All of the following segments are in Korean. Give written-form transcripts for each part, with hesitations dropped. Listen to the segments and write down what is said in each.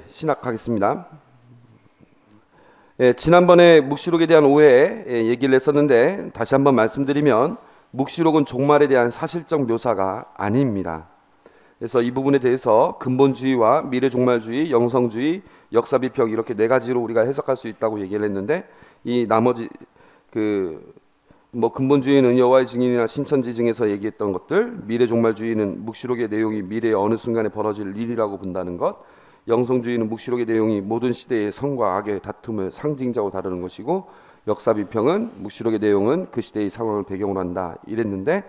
신학하겠습니다. 지난번에 묵시록에 대한 오해 얘기를 했었는데 다시 한번 말씀드리면 묵시록은 종말에 대한 사실적 묘사가 아닙니다. 그래서 이 부분에 대해서 근본주의와 미래종말주의, 영성주의, 역사비평 이렇게 네 가지로 우리가 해석할 수 있다고 얘기를 했는데 이 나머지 근본주의는 여호와의 증인이나 신천지증에서 얘기했던 것들, 미래종말주의는 묵시록의 내용이 미래의 어느 순간에 벌어질 일이라고 본다는 것, 영성주의는 묵시록의 내용이 모든 시대의 선과 악의 다툼을 상징적으로 다루는 것이고, 역사비평은 묵시록의 내용은 그 시대의 상황을 배경으로 한다 이랬는데,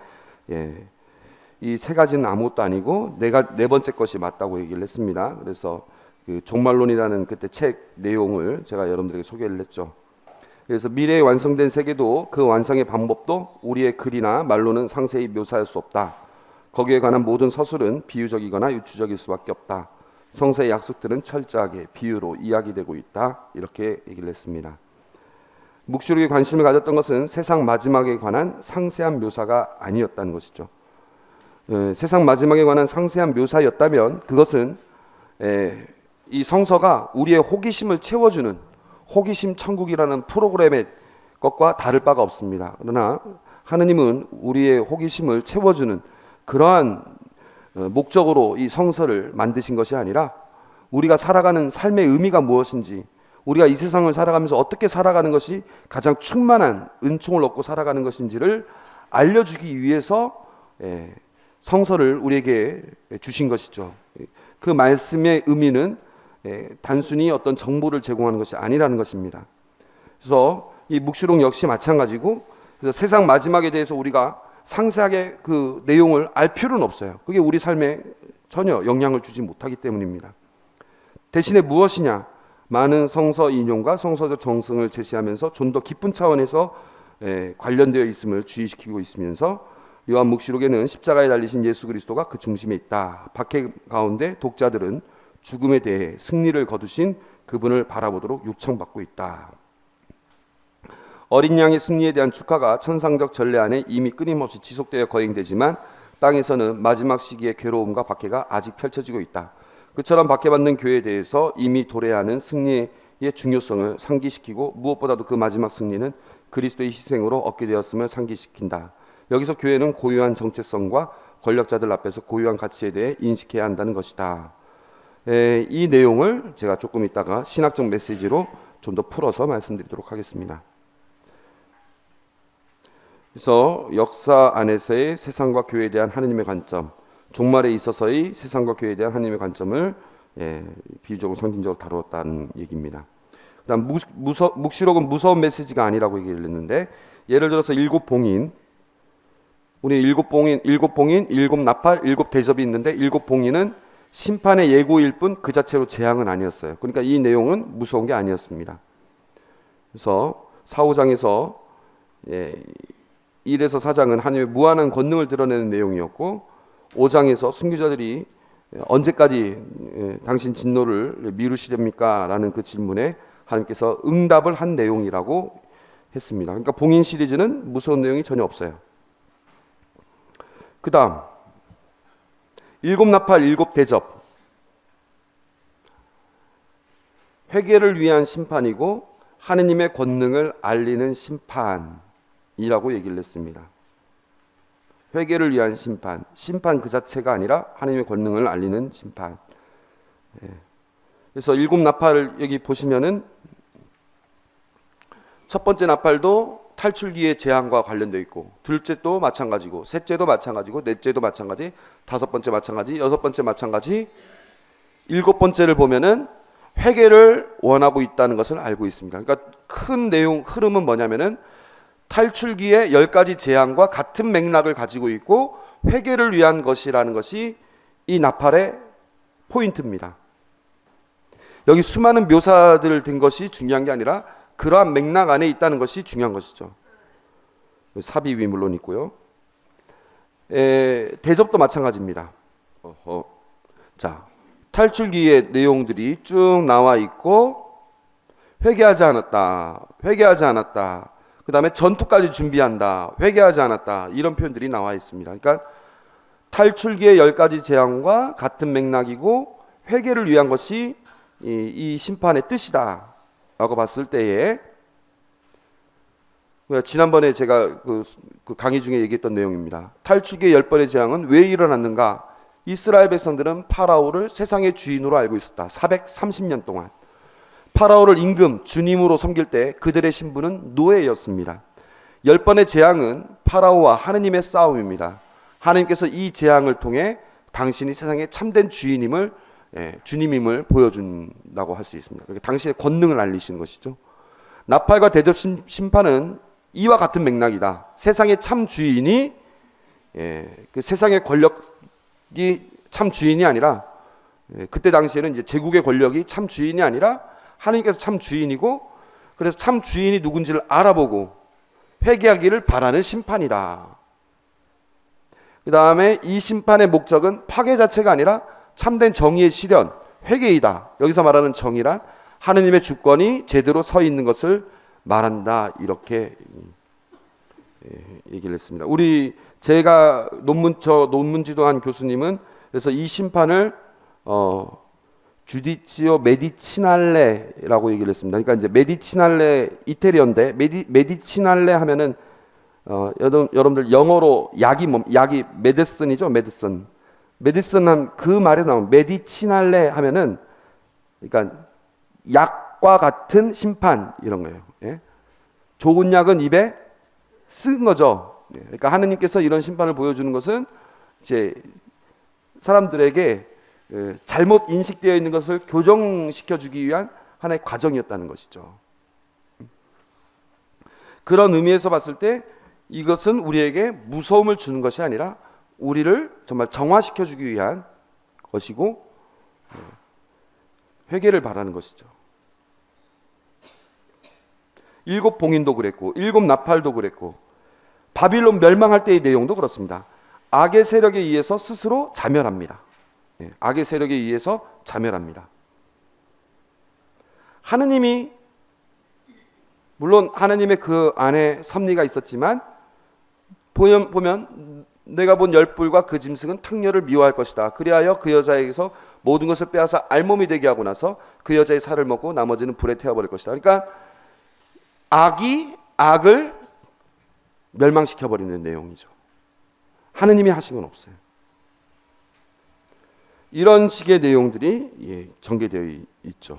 이 세 가지는 아무것도 아니고 네 번째 것이 맞다고 얘기를 했습니다. 그래서 그 종말론이라는 그때 책 내용을 제가 여러분들에게 소개를 했죠. 그래서 미래에 완성된 세계도 그 완성의 방법도 우리의 글이나 말로는 상세히 묘사할 수 없다. 거기에 관한 모든 서술은 비유적이거나 유추적일 수밖에 없다. 성서의 약속들은 철저하게 비유로 이야기되고 있다. 이렇게 얘기를 했습니다. 묵시록에 관심을 가졌던 것은 세상 마지막에 관한 상세한 묘사가 아니었다는 것이죠. 세상 마지막에 관한 상세한 묘사였다면 그것은 이 성서가 우리의 호기심을 채워주는 호기심 천국이라는 프로그램의 것과 다를 바가 없습니다. 그러나 하느님은 우리의 호기심을 채워주는 그러한 목적으로 이 성서를 만드신 것이 아니라 우리가 살아가는 삶의 의미가 무엇인지, 우리가 이 세상을 살아가면서 어떻게 살아가는 것이 가장 충만한 은총을 얻고 살아가는 것인지를 알려주기 위해서 성서를 우리에게 주신 것이죠. 그 말씀의 의미는 단순히 어떤 정보를 제공하는 것이 아니라는 것입니다. 그래서 이 묵시록 역시 마찬가지고, 그래서 세상 마지막에 대해서 우리가 상세하게 그 내용을 알 필요는 없어요. 그게 우리 삶에 전혀 영향을 주지 못하기 때문입니다. 대신에 무엇이냐? 많은 성서 인용과 성서적 정성을 제시하면서 좀 더 깊은 차원에서 관련되어 있음을 주의시키고 있으면서 요한 묵시록에는 십자가에 달리신 예수 그리스도가 그 중심에 있다. 박해 가운데 독자들은 죽음에 대해 승리를 거두신 그분을 바라보도록 요청받고 있다. 어린 양의 승리에 대한 축하가 천상적 전례 안에 이미 끊임없이 지속되어 거행되지만 땅에서는 마지막 시기의 괴로움과 박해가 아직 펼쳐지고 있다. 그처럼 박해받는 교회에 대해서 이미 도래하는 승리의 중요성을 상기시키고, 무엇보다도 그 마지막 승리는 그리스도의 희생으로 얻게 되었음을 상기시킨다. 여기서 교회는 고유한 정체성과 권력자들 앞에서 고유한 가치에 대해 인식해야 한다는 것이다. 이 내용을 제가 조금 이따가 신학적 메시지로 좀 더 풀어서 말씀드리도록 하겠습니다. 그래서 역사 안에서의 세상과 교회에 대한 하느님의 관점, 종말에 있어서의 세상과 교회에 대한 하느님의 관점을 비유적으로 상징적으로 다루었다는 얘기입니다. 그다음 묵시록은 무서운 메시지가 아니라고 얘기를 했는데, 예를 들어서 일곱 봉인, 우리 일곱 봉인, 일곱 나팔, 일곱 대접이 있는데 일곱 봉인은 심판의 예고일 뿐 그 자체로 재앙은 아니었어요. 그러니까 이 내용은 무서운 게 아니었습니다. 그래서 4, 5장에서 1에서 4장은 하나님의 무한한 권능을 드러내는 내용이었고, 5장에서 순교자들이 언제까지 당신 진노를 미루시렵니까? 라는 그 질문에 하나님께서 응답을 한 내용이라고 했습니다. 그러니까 봉인 시리즈는 무서운 내용이 전혀 없어요. 그 다음 일곱 나팔, 일곱 대접, 회개를 위한 심판이고 하느님의 권능을 알리는 심판이라고 얘기를 했습니다. 회개를 위한 심판, 심판 그 자체가 아니라 하느님의 권능을 알리는 심판. 그래서 일곱 나팔을 여기 보시면은 첫 번째 나팔도 탈출기의 재앙과 관련되어 있고, 둘째도 마찬가지고, 셋째도 마찬가지고, 넷째도 마찬가지, 다섯 번째 마찬가지, 여섯 번째 마찬가지, 일곱 번째를 보면은 회개를 원하고 있다는 것을 알고 있습니다. 그러니까 큰 내용 흐름은 뭐냐면은 탈출기의 10가지 재앙과 같은 맥락을 가지고 있고 회개를 위한 것이라는 것이 이 나팔의 포인트입니다. 여기 수많은 묘사들 된 것이 중요한 게 아니라 그러한 맥락 안에 있다는 것이 중요한 것이죠. 삽입이 물론 있고요. 대접도 마찬가지입니다. 자, 탈출기의 내용들이 쭉 나와 있고, 회개하지 않았다, 회개하지 않았다, 그 다음에 전투까지 준비한다, 회개하지 않았다, 이런 표현들이 나와 있습니다. 그러니까 탈출기의 10가지 재앙과 같은 맥락이고 회개를 위한 것이 이 심판의 뜻이다라고 봤을 때에, 지난번에 제가 그 강의 중에 얘기했던 내용입니다. 탈출기의 10번의 재앙은 왜 일어났는가? 이스라엘 백성들은 파라오를 세상의 주인으로 알고 있었다. 430년 동안 파라오를 임금, 주님으로 섬길 때 그들의 신분은 노예였습니다. 10번의 재앙은 파라오와 하느님의 싸움입니다. 하느님께서 이 재앙을 통해 당신이 세상의 참된 주인임을, 주님임을 보여준다고 할 수 있습니다. 그러니까 당신의 권능을 알리시는 것이죠. 나팔과 대접 심판은 이와 같은 맥락이다. 세상의 참 주인이, 그 세상의 권력이 참 주인이 아니라, 그때 당시에는 이제 제국의 권력이 참 주인이 아니라 하느님께서 참 주인이고, 그래서 참 주인이 누군지를 알아보고 회개하기를 바라는 심판이다. 그 다음에 이 심판의 목적은 파괴 자체가 아니라 참된 정의의 실현, 회개이다. 여기서 말하는 정의란 하느님의 주권이 제대로 서 있는 것을 말한다. 이렇게 얘기를 했습니다. 제가 논문 지도한 교수님은 그래서 이 심판을 주디치오 메디치날레라고 얘기를 했습니다. 그러니까 이제 메디치날레 이태리어인데 메디치날레 하면은 여러분들 영어로 약이 메디슨이죠. 메디슨 한 그 말에 나오는 메디치날레 하면은 그러니까 약과 같은 심판 이런 거예요. 예? 좋은 약은 입에 쓴 거죠. 예. 그러니까 하느님께서 이런 심판을 보여주는 것은 이제 사람들에게 잘못 인식되어 있는 것을 교정시켜 주기 위한 하나의 과정이었다는 것이죠. 그런 의미에서 봤을 때 이것은 우리에게 무서움을 주는 것이 아니라 우리를 정말 정화시켜 주기 위한 것이고 회개를 바라는 것이죠. 7 봉인도 그랬고 7 나팔도 그랬고 바빌론 멸망할 때의 내용도 그렇습니다. 악의 세력에 의해서 스스로 자멸합니다. 악의 세력에 의해서 자멸합니다. 하느님이 물론 하느님의 그 안에 섭리가 있었지만 보면 내가 본 열불과 그 짐승은 탕녀를 미워할 것이다. 그리하여 그 여자에게서 모든 것을 빼앗아 알몸이 되게 하고 나서 그 여자의 살을 먹고 나머지는 불에 태워버릴 것이다. 그러니까 악이 악을 멸망시켜버리는 내용이죠. 하느님이 하신 건 없어요. 이런 식의 내용들이 전개되어 있죠.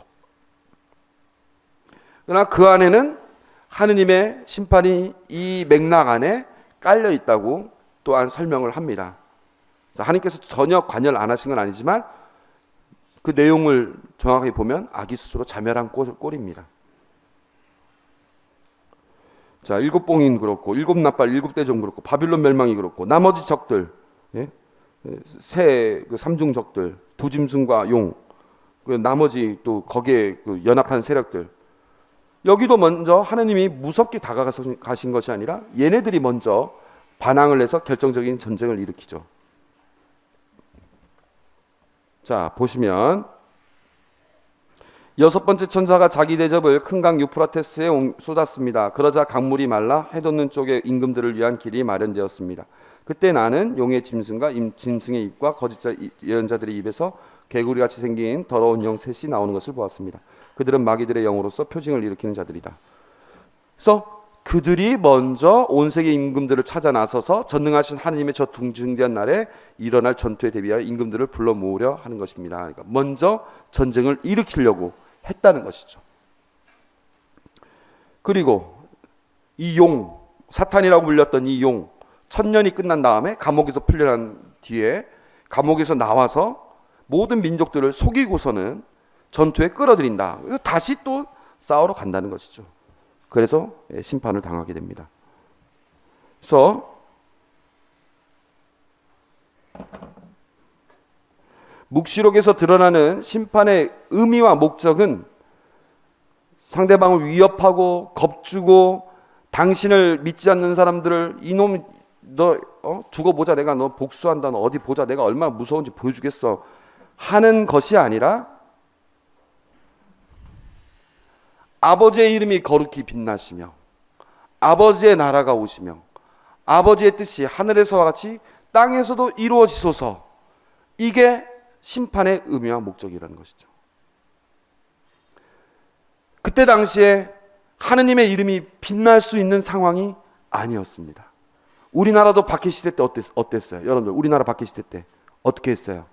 그러나 그 안에는 하느님의 심판이 이 맥락 안에 깔려 있다고 또한 설명을 합니다. 하느님께서 전혀 관여를 안 하신 건 아니지만 그 내용을 정확하게 보면 악이 스스로 자멸한 꼴입니다. 자, 7 봉인 그렇고 7 나팔 7 대종 그렇고 바빌론 멸망이 그렇고 나머지 적들, 새 그 삼중 적들, 부짐승과 용, 그 나머지 또 거기에 그 연합한 세력들, 여기도 먼저 하나님이 무섭게 다가가신 것이 아니라 얘네들이 먼저 반항을 해서 결정적인 전쟁을 일으키죠. 자, 보시면 6번째 천사가 자기 대접을 큰 강 유프라테스에 쏟았습니다. 그러자 강물이 말라 해돋는 쪽의 임금들을 위한 길이 마련되었습니다. 그때 나는 용의 짐승과 짐승의 입과 거짓 예언자들의 입에서 개구리같이 생긴 더러운 영 셋이 나오는 것을 보았습니다. 그들은 마귀들의 영으로서 표징을 일으키는 자들이다. 그래서 그들이 먼저 온 세계 임금들을 찾아 나서서 전능하신 하나님의 저 중대한 날에 일어날 전투에 대비하여 임금들을 불러 모으려 하는 것입니다. 그러니까 먼저 전쟁을 일으키려고 했다는 것이죠. 그리고 이 용, 사탄이라고 불렸던 이 용, 1000년이 끝난 다음에 감옥에서 풀려난 뒤에 감옥에서 나와서 모든 민족들을 속이고서는 전투에 끌어들인다. 다시 또 싸우러 간다는 것이죠. 그래서 심판을 당하게 됩니다. 그래서 묵시록에서 드러나는 심판의 의미와 목적은 상대방을 위협하고 겁주고 당신을 믿지 않는 사람들을 이놈 너 두고 보자, 내가 너 복수한다, 너 어디 보자, 내가 얼마나 무서운지 보여주겠어 하는 것이 아니라 아버지의 이름이 거룩히 빛나시며 아버지의 나라가 오시며 아버지의 뜻이 하늘에서와 같이 땅에서도 이루어지소서, 이게 심판의 의미와 목적이라는 것이죠. 그때 당시에 하느님의 이름이 빛날 수 있는 상황이 아니었습니다. 우리나라도 박해 시대 때 어땠어요? 여러분들 우리나라 박해 시대 때 어떻게 했어요?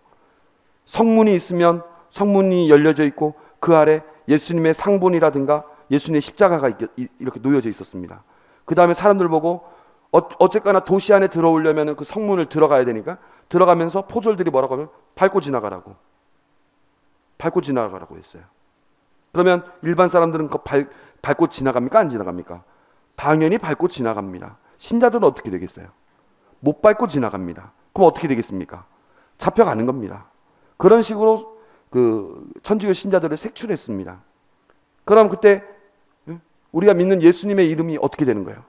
성문이 있으면 성문이 열려져 있고 그 아래 예수님의 상본이라든가 예수님의 십자가가 이렇게 놓여져 있었습니다. 그 다음에 사람들 보고 어쨌거나 도시 안에 들어오려면 그 성문을 들어가야 되니까 들어가면서 포졸들이 뭐라고 하면 밟고 지나가라고 했어요. 그러면 일반 사람들은 밟고 지나갑니까? 안 지나갑니까? 당연히 밟고 지나갑니다. 신자들은 어떻게 되겠어요? 못 밟고 지나갑니다. 그럼 어떻게 되겠습니까? 잡혀가는 겁니다. 그런 식으로 그 천주교 신자들을 색출했습니다. 그럼 그때 우리가 믿는 예수님의 이름이 어떻게 되는 거예요?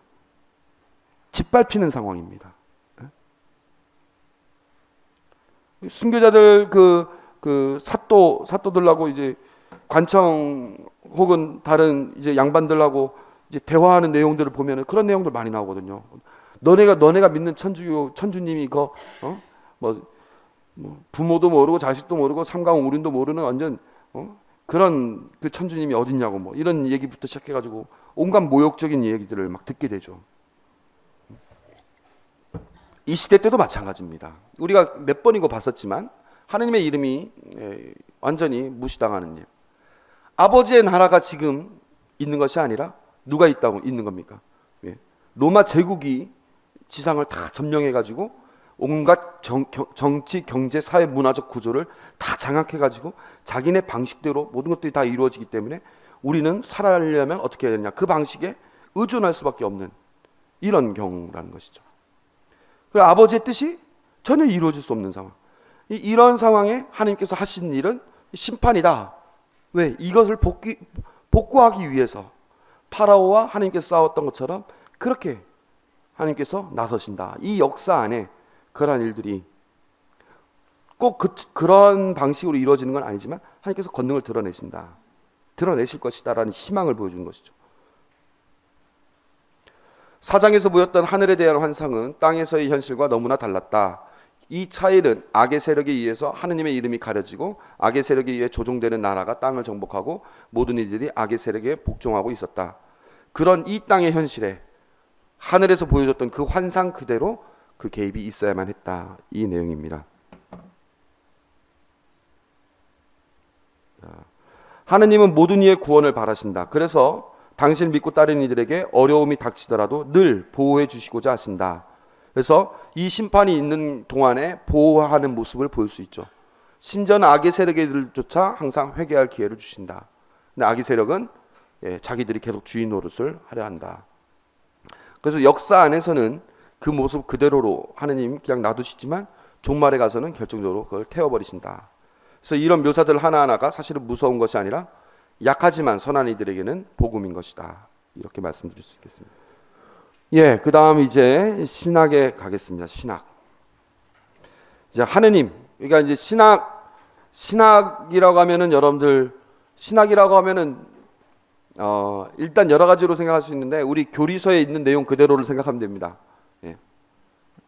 짓밟히는 상황입니다. 순교자들 그 사또들하고 이제 관청 혹은 다른 이제 양반들하고 이제 대화하는 내용들을 보면은 그런 내용들 많이 나오거든요. 너네가 믿는 천주님이 뭐 부모도 모르고 자식도 모르고 삼가오륜도 모르는 완전 그런 그 천주님이 어딨냐고 뭐 이런 얘기부터 시작해가지고 온갖 모욕적인 얘기들을 막 듣게 되죠. 이 시대 때도 마찬가지입니다. 우리가 몇 번이고 봤었지만 하느님의 이름이 완전히 무시당하는 일. 아버지의 나라가 지금 있는 것이 아니라 누가 있는 겁니까? 로마 제국이 지상을 다 점령해가지고 온갖 정치, 경제, 사회, 문화적 구조를 다 장악해가지고 자기네 방식대로 모든 것들이 다 이루어지기 때문에 우리는 살아가려면 어떻게 해야 되냐? 그 방식에 의존할 수밖에 없는 이런 경우라는 것이죠. 그 아버지의 뜻이 전혀 이루어질 수 없는 상황. 이런 상황에 하나님께서 하신 일은 심판이다. 왜? 이것을 복구하기 위해서 파라오와 하나님께서 싸웠던 것처럼 그렇게 하나님께서 나서신다. 이 역사 안에 그러한 일들이 꼭 그런 방식으로 이루어지는 건 아니지만 하나님께서 권능을 드러내실 것이다라는 희망을 보여준 것이죠. 사장에서 보였던 하늘에 대한 환상은 땅에서의 현실과 너무나 달랐다. 이 차이는 악의 세력에 의해서 하느님의 이름이 가려지고 악의 세력에 의해 조종되는 나라가 땅을 정복하고 모든 이들이 악의 세력에 복종하고 있었다. 그런 이 땅의 현실에 하늘에서 보여줬던 그 환상 그대로 그 개입이 있어야만 했다. 이 내용입니다. 하느님은 모든 이의 구원을 바라신다. 그래서 당신을 믿고 따르는 이들에게 어려움이 닥치더라도 늘 보호해 주시고자 하신다. 그래서 이 심판이 있는 동안에 보호하는 모습을 보일 수 있죠. 심지어는 악의 세력들조차 항상 회개할 기회를 주신다. 근데 악의 세력은 자기들이 계속 주인 노릇을 하려 한다. 그래서 역사 안에서는 그 모습 그대로로 하느님 그냥 놔두시지만 종말에 가서는 결정적으로 그걸 태워버리신다. 그래서 이런 묘사들 하나하나가 사실은 무서운 것이 아니라 약하지만 선한 이들에게는 복음인 것이다. 이렇게 말씀드릴 수 있겠습니다. 그 다음 이제 신학에 가겠습니다. 신학. 이제 하느님, 그러니까 이제 신학이라고 하면은 여러분들 신학이라고 하면은 일단 여러 가지로 생각할 수 있는데 우리 교리서에 있는 내용 그대로를 생각하면 됩니다.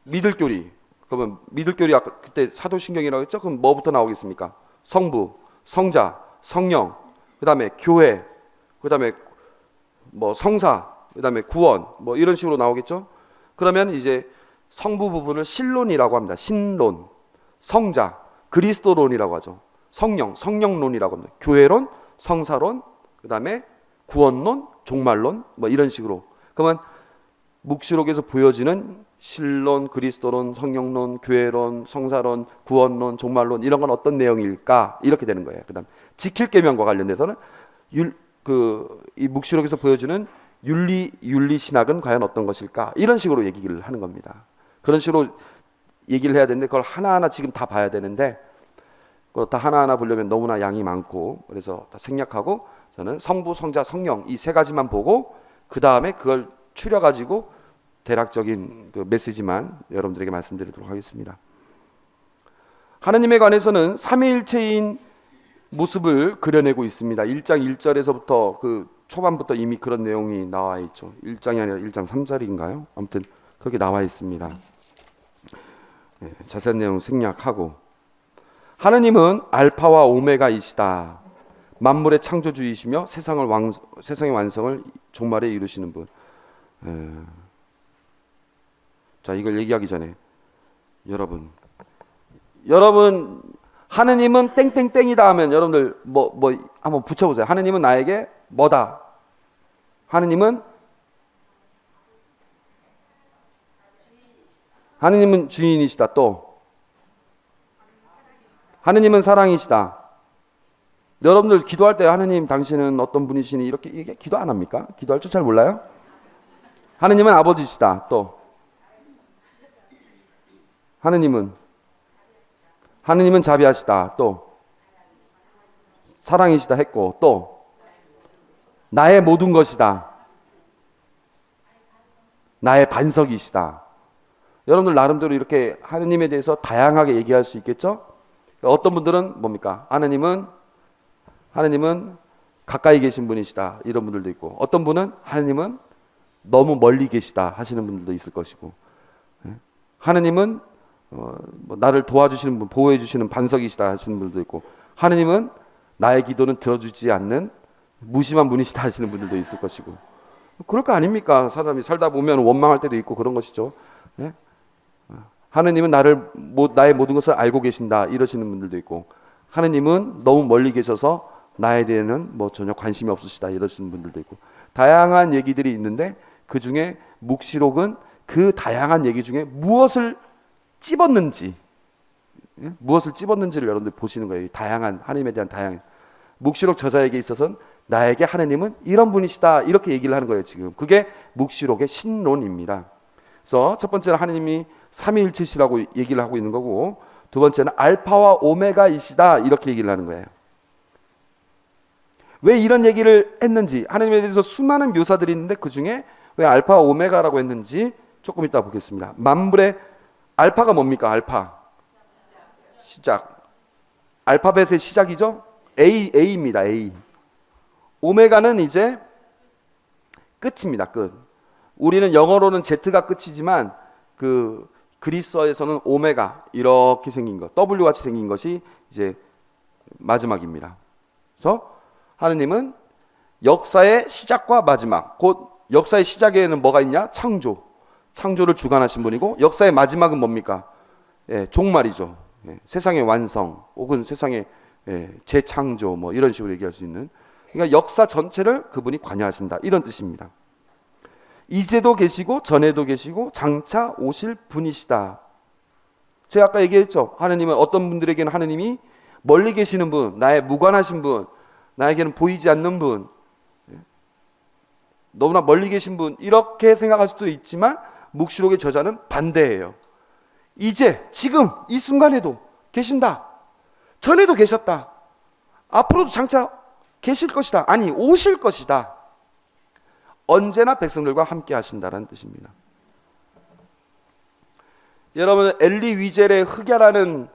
믿을 교리. 그러면 믿을 교리 아까 그때 사도신경이라고 했죠? 그럼 뭐부터 나오겠습니까? 성부, 성자, 성령, 그다음에 교회, 그다음에 뭐 성사, 그다음에 구원, 뭐 이런 식으로 나오겠죠? 그러면 이제 성부 부분을 신론이라고 합니다. 신론, 성자, 그리스도론이라고 하죠. 성령, 성령론이라고 합니다. 교회론, 성사론, 그다음에 구원론, 종말론, 뭐 이런 식으로. 그러면 묵시록에서 보여지는 신론, 그리스도론, 성령론, 교회론, 성사론, 구원론, 종말론 이런 건 어떤 내용일까? 이렇게 되는 거예요. 그다음 지킬 계명과 관련돼서는 이 묵시록에서 보여주는 윤리 신학은 과연 어떤 것일까? 이런 식으로 얘기를 하는 겁니다. 그런 식으로 얘기를 해야 되는데 그걸 하나하나 지금 다 봐야 되는데 그거 다 하나하나 보려면 너무나 양이 많고 그래서 다 생략하고 저는 성부, 성자, 성령 이 세 가지만 보고 그 다음에 그걸 추려가지고 대략적인 그 메시지만 여러분들에게 말씀드리도록 하겠습니다. 하나님에 관해서는 삼위일체인 모습을 그려내고 있습니다. 1장 1절에서부터 그 초반부터 이미 그런 내용이 나와 있죠. 1장이 아니라 1장 3절인가요? 아무튼 그렇게 나와 있습니다. 자세한 내용 생략하고 하느님은 알파와 오메가이시다. 만물의 창조주이시며 세상의 완성을 종말에 이루시는 분. 자, 이걸 얘기하기 전에 여러분 하느님은 땡땡땡이다 하면 여러분들 뭐 한번 붙여보세요. 하느님은 나에게 뭐다? 하느님은 주인이시다. 또 하느님은 사랑이시다. 여러분들 기도할 때 하느님 당신은 어떤 분이시니 이렇게 기도 안 합니까? 기도할 줄 잘 몰라요? 하느님은 아버지시다. 또 하느님은 자비하시다. 또 사랑이시다 했고, 또 나의 모든 것이다. 나의 반석이시다. 여러분들 나름대로 이렇게 하느님에 대해서 다양하게 얘기할 수 있겠죠? 어떤 분들은 뭡니까? 하느님은 가까이 계신 분이시다. 이런 분들도 있고, 어떤 분은 하느님은 너무 멀리 계시다 하시는 분들도 있을 것이고, 하느님은 나를 도와주시는 분, 보호해 주시는 반석이시다 하시는 분들도 있고, 하느님은 나의 기도는 들어주지 않는 무심한 분이시다 하시는 분들도 있을 것이고, 그럴 거 아닙니까? 사람이 살다 보면 원망할 때도 있고 그런 것이죠. 네? 하느님은 나의 모든 것을 알고 계신다 이러시는 분들도 있고, 하느님은 너무 멀리 계셔서 나에 대해서는 전혀 관심이 없으시다 이러시는 분들도 있고, 다양한 얘기들이 있는데 그 중에 묵시록은 그 다양한 얘기 중에 무엇을 찝었는지를 여러분들 보시는 거예요. 다양한 하느님에 대한 다양한 묵시록 저자에게 있어서는 나에게 하느님은 이런 분이시다 이렇게 얘기를 하는 거예요. 지금 그게 묵시록의 신론입니다. 그래서 첫 번째는 하느님이 삼위일체시라고 얘기를 하고 있는 거고, 두 번째는 알파와 오메가이시다 이렇게 얘기를 하는 거예요. 왜 이런 얘기를 했는지, 하느님에 대해서 수많은 묘사들이 있는데 그 중에 왜 알파와 오메가라고 했는지 조금 이따 보겠습니다. 만물의 알파가 뭡니까? 알파 시작, 알파벳의 시작이죠. A입니다. A. 오메가는 이제 끝입니다. 끝. 우리는 영어로는 Z가 끝이지만 그 그리스어에서는 오메가 이렇게 생긴 것, W 같이 생긴 것이 이제 마지막입니다. 그래서 하느님은 역사의 시작과 마지막, 곧 역사의 시작에는 뭐가 있냐? 창조를 주관하신 분이고, 역사의 마지막은 뭡니까? 종말이죠. 세상의 완성 혹은 세상의 재창조 이런 식으로 얘기할 수 있는, 그러니까 역사 전체를 그분이 관여하신다 이런 뜻입니다. 이제도 계시고 전에도 계시고 장차 오실 분이시다. 제가 아까 얘기했죠. 하느님은 어떤 분들에게는 하느님이 멀리 계시는 분, 나의 무관하신 분, 나에게는 보이지 않는 분, 너무나 멀리 계신 분 이렇게 생각할 수도 있지만 묵시록의 저자는 반대예요. 이제 지금 이 순간에도 계신다. 전에도 계셨다. 앞으로도 장차 계실 것이다. 아니 오실 것이다. 언제나 백성들과 함께 하신다라는 뜻입니다. 여러분, 엘리 위젤의 흑야라는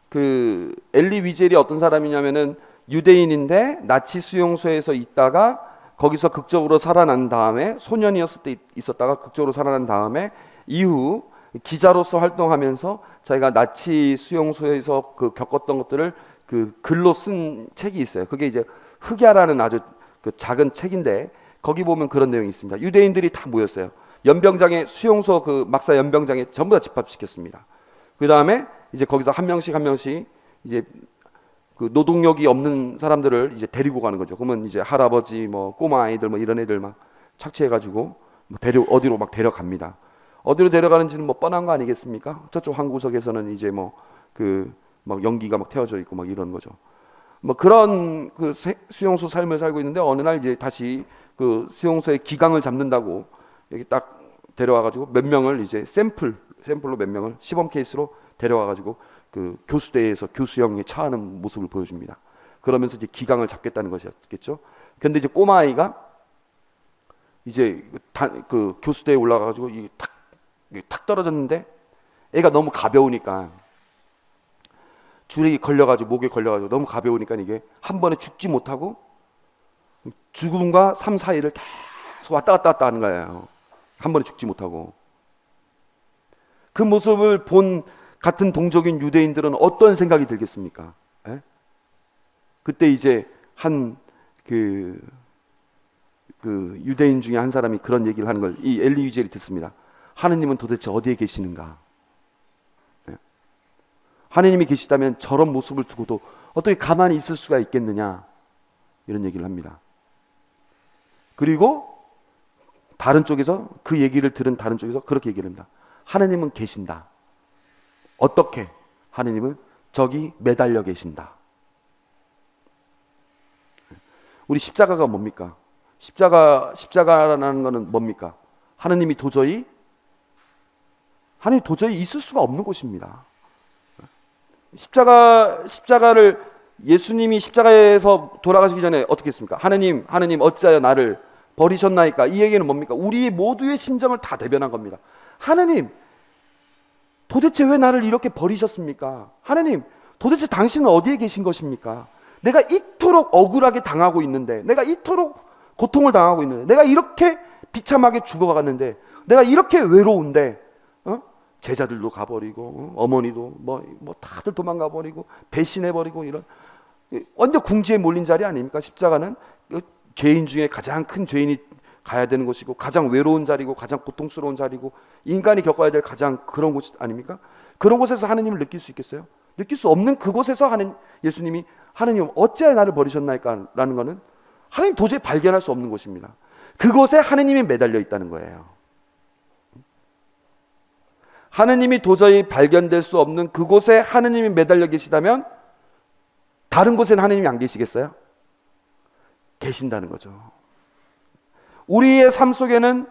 그 엘리 위젤이 어떤 사람이냐면은 유대인인데 나치 수용소에서 있다가 거기서 극적으로 살아난 다음에, 소년이었을 때 있었다가 극적으로 살아난 다음에 이후 기자로서 활동하면서 자기가 나치 수용소에서 그 겪었던 것들을 그 글로 쓴 책이 있어요. 그게 이제 흑야라는 아주 그 작은 책인데, 거기 보면 그런 내용이 있습니다. 유대인들이 다 모였어요. 연병장에, 수용소 그 막사 연병장에 전부 다 집합시켰습니다. 그 다음에 이제 거기서 한 명씩 이제 그 노동력이 없는 사람들을 이제 데리고 가는 거죠. 그러면 이제 할아버지, 꼬마 아이들, 이런 애들 막 착취해가지고 어디로 막 데려갑니다. 어디로 데려가는지는 뻔한 거 아니겠습니까? 저쪽 한 구석에서는 이제 막 연기가 막 태워져 있고 막 이런 거죠. 그런 그 수용소 삶을 살고 있는데, 어느 날 이제 다시 그 수용소의 기강을 잡는다고 여기 딱 데려와가지고 몇 명을 이제 샘플로 몇 명을 시범 케이스로 데려와가지고 그 교수대에서 교수형에 처하는 모습을 보여줍니다. 그러면서 이제 기강을 잡겠다는 것이었겠죠. 근데 이제 꼬마 아이가 이제 그 교수대에 올라가가지고 이게 탁 떨어졌는데, 애가 너무 가벼우니까 줄이 걸려가지고 목에 걸려가지고 너무 가벼우니까 이게 한 번에 죽지 못하고 죽음과 삶 사이를 계속 왔다 갔다 하는 거예요. 한 번에 죽지 못하고. 그 모습을 본 같은 동족인 유대인들은 어떤 생각이 들겠습니까? 그때 이제 한 그 유대인 중에 한 사람이 그런 얘기를 하는 걸 이 엘리 위젤이 듣습니다. 하느님은 도대체 어디에 계시는가? 네. 하느님이 계시다면 저런 모습을 두고도 어떻게 가만히 있을 수가 있겠느냐? 이런 얘기를 합니다. 그리고 다른 쪽에서 그 얘기를 들은 다른 쪽에서 그렇게 얘기를 합니다. 하느님은 계신다. 어떻게? 하느님은 저기 매달려 계신다. 우리 십자가가 뭡니까? 십자가라는 것은 뭡니까? 하느님이 도저히 있을 수가 없는 곳입니다. 십자가를 예수님이 십자가에서 돌아가시기 전에 어떻게 했습니까? 하느님 어찌하여 나를 버리셨나이까? 이 얘기는 뭡니까? 우리 모두의 심정을 다 대변한 겁니다. 하느님, 도대체 왜 나를 이렇게 버리셨습니까? 하느님, 도대체 당신은 어디에 계신 것입니까? 내가 이토록 억울하게 당하고 있는데, 내가 이토록 고통을 당하고 있는데, 내가 이렇게 비참하게 죽어가는데, 내가 이렇게 외로운데, 제자들도 가버리고, 어머니도 뭐 다들 도망가버리고, 배신해버리고, 이런 완전 궁지에 몰린 자리 아닙니까? 십자가는 죄인 중에 가장 큰 죄인이 가야 되는 곳이고, 가장 외로운 자리고, 가장 고통스러운 자리고, 인간이 겪어야 될 가장 그런 곳 아닙니까? 그런 곳에서 하느님을 느낄 수 있겠어요? 느낄 수 없는 그곳에서 예수님이 하느님 어찌하여 나를 버리셨나이까? 라는 것은 하느님 도저히 발견할 수 없는 곳입니다. 그곳에 하느님이 매달려 있다는 거예요. 하느님이 도저히 발견될 수 없는 그곳에 하느님이 매달려 계시다면 다른 곳에는 하느님이 안 계시겠어요? 계신다는 거죠. 우리의 삶 속에는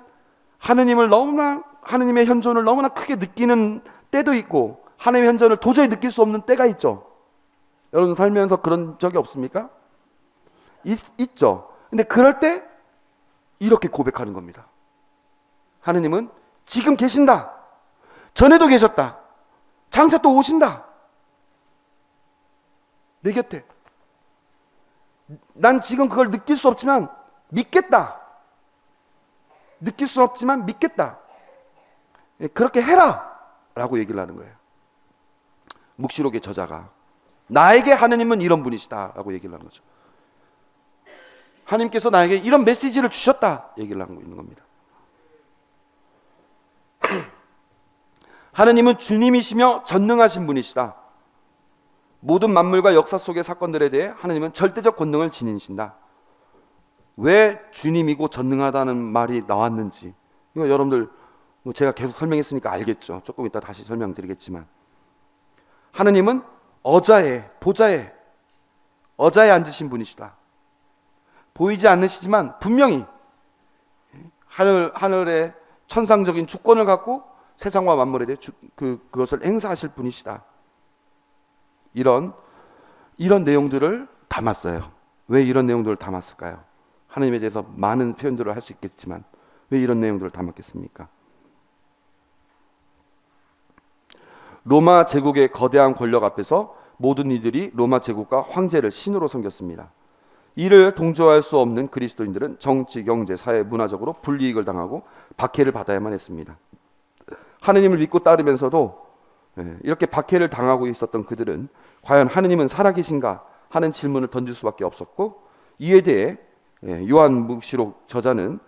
하느님의 현존을 너무나 크게 느끼는 때도 있고, 하나님의 현존을 도저히 느낄 수 없는 때가 있죠. 여러분 살면서 그런 적이 없습니까? 있죠. 근데 그럴 때 이렇게 고백하는 겁니다. 하느님은 지금 계신다. 전에도 계셨다. 장차 또 오신다. 내 곁에. 난 지금 그걸 느낄 수 없지만 믿겠다. 느낄 수 없지만 믿겠다. 그렇게 해라 라고 얘기를 하는 거예요. 묵시록의 저자가 나에게 하느님은 이런 분이시다 라고 얘기를 하는 거죠. 하나님께서 나에게 이런 메시지를 주셨다 얘기를 하고 있는 겁니다. 하느님은 주님이시며 전능하신 분이시다. 모든 만물과 역사 속의 사건들에 대해 하느님은 절대적 권능을 지니신다. 왜 주님이고 전능하다는 말이 나왔는지 이거 여러분들 제가 계속 설명했으니까 알겠죠. 조금 이따 다시 설명드리겠지만, 하느님은 보좌에 앉으신 분이시다. 보이지 않으시지만 분명히 하늘의 천상적인 주권을 갖고 세상과 만물에 대해 그것을 행사하실 분이시다. 이런 내용들을 담았어요. 왜 이런 내용들을 담았을까요? 하나님에 대해서 많은 표현들을 할 수 있겠지만 왜 이런 내용들을 담았겠습니까? 로마 제국의 거대한 권력 앞에서 모든 이들이 로마 제국과 황제를 신으로 섬겼습니다. 이를 동조할 수 없는 그리스도인들은 정치, 경제, 사회, 문화적으로 불이익을 당하고 박해를 받아야만 했습니다. 하느님을 믿고 따르면서도 이렇게 박해를 당하고 있었던 그들은 과연 하느님은 살아계신가 하는 질문을 던질 수밖에 없었고, 이에 대해 요한묵시록 저자는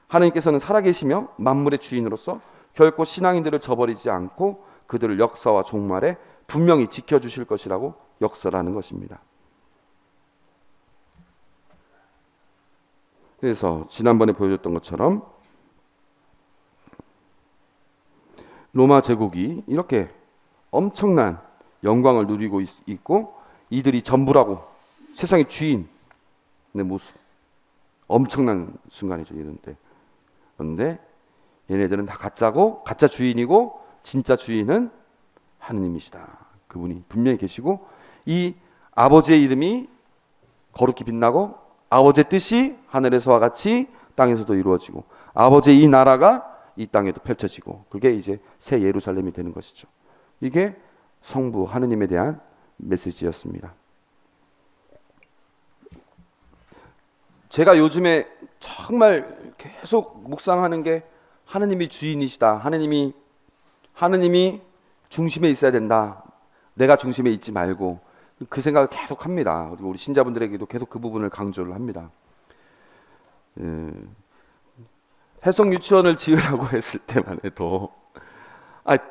하느님께서는 살아계시며 만물의 주인으로서 결코 신앙인들을 저버리지 않고 그들을 역사와 종말에 분명히 지켜주실 것이라고 역설하는 것입니다. 그래서 지난번에 보여줬던 것처럼 로마 제국이 이렇게 엄청난 영광을 누리고 있고 이들이 전부라고, 세상의 주인의 모습, 엄청난 순간이죠. 그런데 얘네들은 다 가짜고, 가짜 주인이고 진짜 주인은 하느님이시다. 그분이 분명히 계시고, 이 아버지의 이름이 거룩히 빛나고 아버지의 뜻이 하늘에서와 같이 땅에서도 이루어지고 아버지의 이 나라가 이 땅에도 펼쳐지고, 그게 이제 새 예루살렘이 되는 것이죠. 이게 성부 하느님에 대한 메시지였습니다. 제가 요즘에 정말 계속 묵상하는 게 하느님이 주인이시다. 하느님이 중심에 있어야 된다. 내가 중심에 있지 말고 그 생각을 계속 합니다. 그리고 우리 신자분들에게도 계속 그 부분을 강조를 합니다. 해성 유치원을 지으라고 했을 때만 해도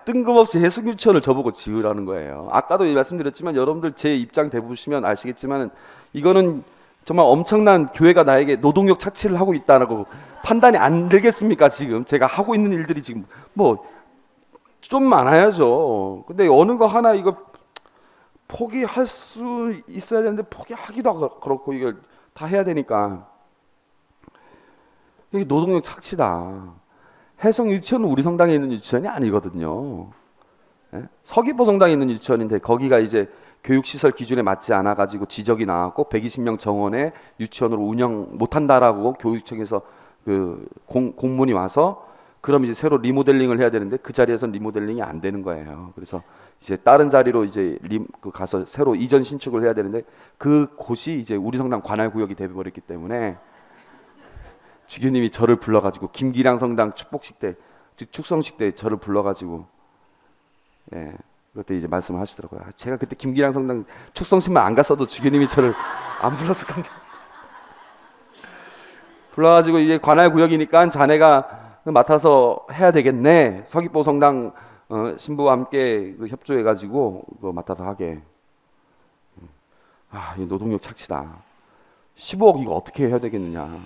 뜬금없이 해성 유치원을 저보고 지으라는 거예요. 아까도 말씀드렸지만 여러분들 제 입장 대보시면 아시겠지만 이거는 정말 엄청난 교회가 나에게 노동력 착취를 하고 있다라고 판단이 안 되겠습니까? 지금 제가 하고 있는 일들이 지금 뭐 좀 많아야죠. 근데 어느 거 하나 이거 포기할 수 있어야 되는데 포기하기도 그렇고 이걸 다 해야 되니까 이게 노동력 착취다. 해성 유치원은 우리 성당에 있는 유치원이 아니거든요. 서귀포 성당에 있는 유치원인데 거기가 이제 교육시설 기준에 맞지 않아 가지고 지적이 나왔고 120명 정원의 유치원으로 운영 못한다라고 교육청에서 그 공문이 와서 그럼 이제 새로 리모델링을 해야 되는데 그 자리에서는 리모델링이 안 되는 거예요. 그래서 이제 다른 자리로 이제 가서 새로 이전 신축을 해야 되는데 그 곳이 이제 우리 성당 관할구역이 되어버렸기 때문에 주교님이 저를 불러가지고 김기량 성당 축복식 때 축성식 때 저를 불러가지고 그때 이제 말씀을 하시더라고요. 제가 그때 김기량 성당 축성식만 안 갔어도 주교님이 저를 안 불렀을 건데 불러가지고 이게 관할구역이니까 자네가 맡아서 해야 되겠네. 서귀포 성당 신부와 함께 그 협조해가지고 그거 맡아서 하게. 이 노동력 착취다. 15억 이거 어떻게 해야 되겠느냐.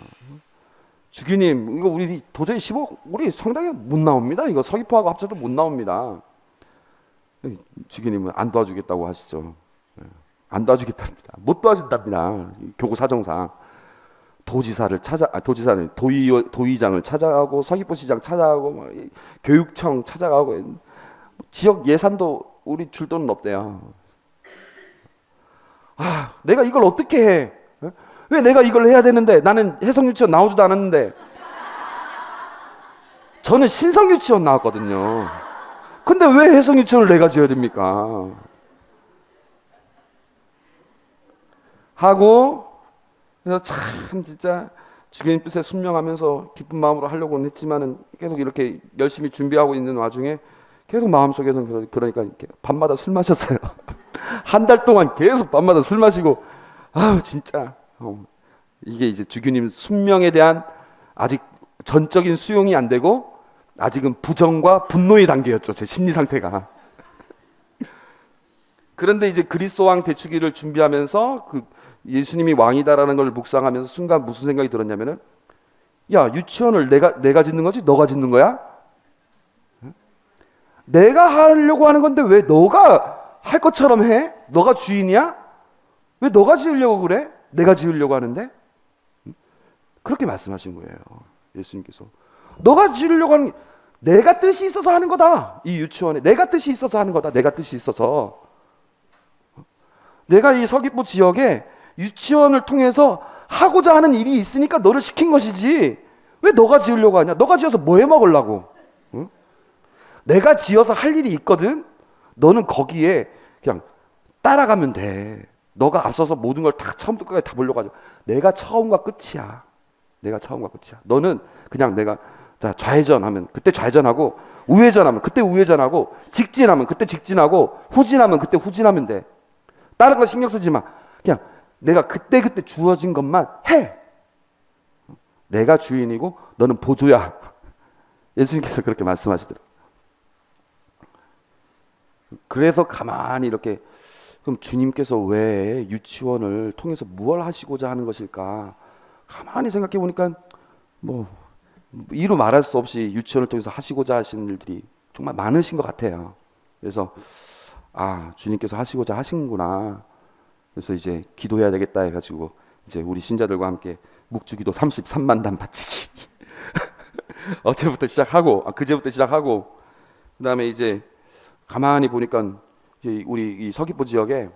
주교님 이거 우리 도저히 15억 우리 성당에 못 나옵니다. 이거 서귀포하고 합쳐도 못 나옵니다. 주교님은 안 도와주겠다고 하시죠. 안 도와주겠답니다. 못 도와준답니다. 교구 사정상. 도지사를 도의장을 찾아가고 서귀포시장 찾아가고 교육청 찾아가고 지역 예산도 우리 줄 돈은 없대요. 내가 이걸 어떻게 해? 왜 내가 이걸 해야 되는데 나는 해성유치원 나오지도 않았는데 저는 신성유치원 나왔거든요. 근데 왜 해성유치원을 내가 지어야 됩니까? 하고 그래서 참 진짜 주교님 뜻에 순명하면서 기쁜 마음으로 하려고는 했지만은 계속 이렇게 열심히 준비하고 있는 와중에 계속 마음속에서는 그러니까 이렇게 밤마다 술 마셨어요. 한 달 동안 계속 밤마다 술 마시고 진짜 이게 이제 주교님 순명에 대한 아직 전적인 수용이 안 되고 아직은 부정과 분노의 단계였죠. 제 심리 상태가. 그런데 이제 그리스도 왕 대축일을 준비하면서 그 예수님이 왕이다라는 걸 묵상하면서 순간 무슨 생각이 들었냐면은 야 유치원을 내가 짓는 거지 너가 짓는 거야? 내가 하려고 하는 건데 왜 너가 할 것처럼 해? 너가 주인이야? 왜 너가 지으려고 그래? 내가 지으려고 하는데? 그렇게 말씀하신 거예요. 예수님께서 너가 지으려고 하는 내가 뜻이 있어서 하는 거다. 이 유치원에 내가 뜻이 있어서 하는 거다. 내가 뜻이 있어서 내가 이 서귀포 지역에 유치원을 통해서 하고자 하는 일이 있으니까 너를 시킨 것이지 왜 너가 지으려고 하냐? 너가 지어서 뭐 해 먹으려고? 응? 내가 지어서 할 일이 있거든. 너는 거기에 그냥 따라가면 돼. 너가 앞서서 모든 걸 다 처음부터 끝까지 다 보려고 하죠. 내가 처음과 끝이야. 내가 처음과 끝이야. 너는 그냥 내가 자 좌회전하면 그때 좌회전하고 우회전하면 그때 우회전하고 직진하면 그때 직진하고 후진하면 그때 후진하면 돼. 다른 거 신경 쓰지 마. 그냥 내가 그때 주어진 것만 해. 내가 주인이고 너는 보조야. 예수님께서 그렇게 말씀하시더라고요. 그래서 가만히 이렇게 그럼 주님께서 왜 유치원을 통해서 무엇을 하시고자 하는 것일까? 가만히 생각해 보니까 뭐 이루 말할 수 없이 유치원을 통해서 하시고자 하시는 일들이 정말 많으신 것 같아요. 그래서 주님께서 하시고자 하시는구나. 그래서 이제 기도해야 되겠다 해가지고 이제 우리 신자들과 함께 묵주기도 33만 단 바치기 어제부터 시작하고 그제부터 시작하고 그다음에 이제 가만히 보니까 우리 이 서귀포 지역에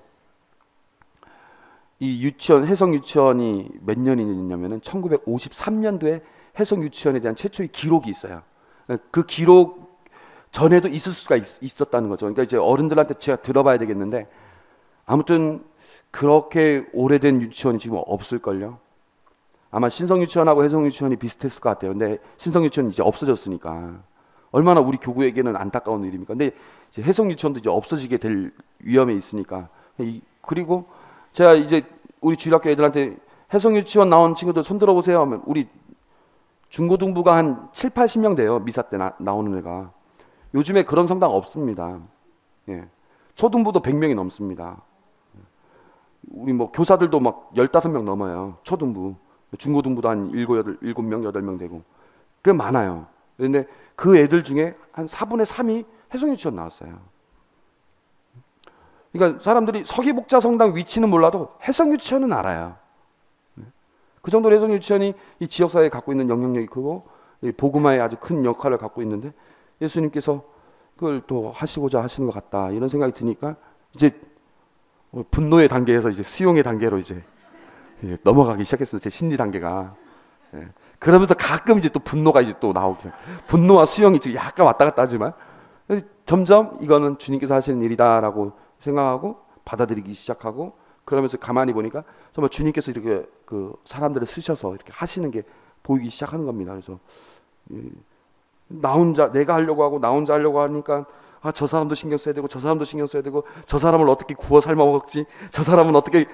이 유치원 해성 유치원이 몇 년이 있냐면은 1953년도에 해성 유치원에 대한 최초의 기록이 있어요. 그 기록 전에도 있을 수가 있었다는 거죠. 그러니까 이제 어른들한테 제가 들어봐야 되겠는데 아무튼 그렇게 오래된 유치원이 지금 없을걸요. 아마 신성유치원하고 해성유치원이 비슷했을 것 같아요. 근데 신성유치원이 이제 없어졌으니까 얼마나 우리 교구에게는 안타까운 일입니까? 근데 이제 해성유치원도 이제 없어지게 될 위험에 있으니까 그리고 제가 이제 우리 주일학교 애들한테 해성유치원 나온 친구들 손 들어보세요 하면 우리 중고등부가 한 7, 80명 돼요. 미사 때 나오는 애가. 요즘에 그런 성당 없습니다. 예. 초등부도 100명이 넘습니다. 우리 뭐 교사들도 막 15명 넘어요. 초등부. 중고등부도 한 7, 7명, 8명 되고. 꽤 많아요. 그런데 그 애들 중에 한 4분의 3이 해성유치원 나왔어요. 그러니까 사람들이 서기복자 성당 위치는 몰라도 해성유치원은 알아요. 그 정도로 해성유치원이 이 지역사회에 갖고 있는 영향력이 크고 복음화에 아주 큰 역할을 갖고 있는데 예수님께서 그걸 또 하시고자 하시는 것 같다 이런 생각이 드니까 이제 분노의 단계에서 이제 수용의 단계로 이제 넘어가기 시작했어요. 제 심리 단계가. 그러면서 가끔 이제 또 분노가 이제 또 나오고 분노와 수용이 지금 약간 왔다 갔다 하지만 점점 이거는 주님께서 하시는 일이다라고 생각하고 받아들이기 시작하고 그러면서 가만히 보니까 정말 주님께서 이렇게 그 사람들을 쓰셔서 이렇게 하시는 게 보이기 시작하는 겁니다. 그래서 나 혼자 내가 하려고 하고 나 혼자 하려고 하니까 저 사람도 신경 써야 되고 저 사람도 신경 써야 되고 저 사람을 어떻게 구워 삶아 먹지 저 사람은 어떻게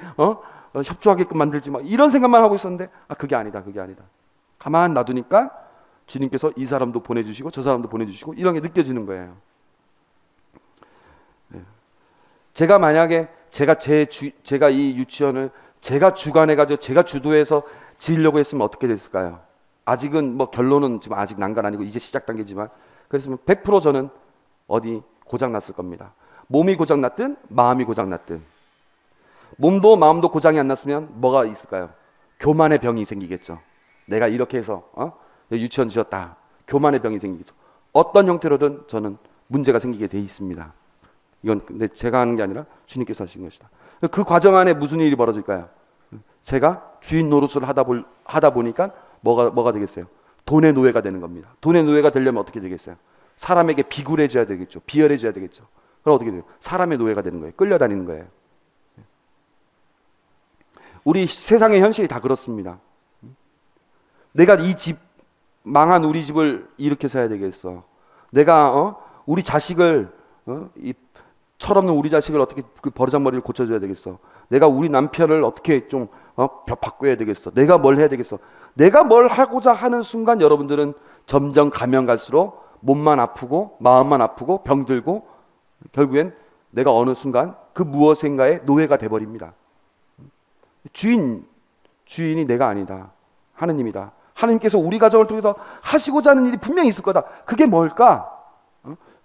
협조하게끔 만들지 막 이런 생각만 하고 있었는데 그게 아니다. 가만 놔두니까 주님께서 이 사람도 보내주시고 저 사람도 보내주시고 이런 게 느껴지는 거예요. 제가 만약에 제가 이 유치원을 제가 주관해가지고 제가 주도해서 지으려고 했으면 어떻게 됐을까요? 아직은 뭐 결론은 지금 아직 난 건 아니고 이제 시작 단계지만 그랬으면 100% 저는 어디 고장 났을 겁니다. 몸이 고장 났든 마음이 고장 났든 몸도 마음도 고장이 안 났으면 뭐가 있을까요? 교만의 병이 생기겠죠. 내가 이렇게 해서 유치원 지었다. 교만의 병이 생기겠죠. 어떤 형태로든 저는 문제가 생기게 돼 있습니다. 이건 근데 제가 하는 게 아니라 주님께서 하신 것이다. 그 과정 안에 무슨 일이 벌어질까요? 제가 주인 노릇을 하다 보니까 뭐가 되겠어요? 돈의 노예가 되는 겁니다. 돈의 노예가 되려면 어떻게 되겠어요? 사람에게 비굴해져야 되겠죠. 비열해져야 되겠죠. 그럼 어떻게 돼요? 사람의 노예가 되는 거예요. 끌려다니는 거예요. 우리 세상의 현실이 다 그렇습니다. 내가 이 집 망한 우리 집을 일으켜서 해야 되겠어. 내가 우리 자식을 이 철없는 우리 자식을 어떻게 그 버르장머리를 고쳐줘야 되겠어. 내가 우리 남편을 어떻게 좀 바꿔야 되겠어. 내가 뭘 해야 되겠어. 내가 뭘 하고자 하는 순간 여러분들은 점점 가면 갈수록 몸만 아프고 마음만 아프고 병들고 결국엔 내가 어느 순간 그 무엇인가의 노예가 돼버립니다. 주인이 내가 아니다. 하느님이다. 하느님께서 우리 가정을 통해서 하시고자 하는 일이 분명히 있을 거다. 그게 뭘까?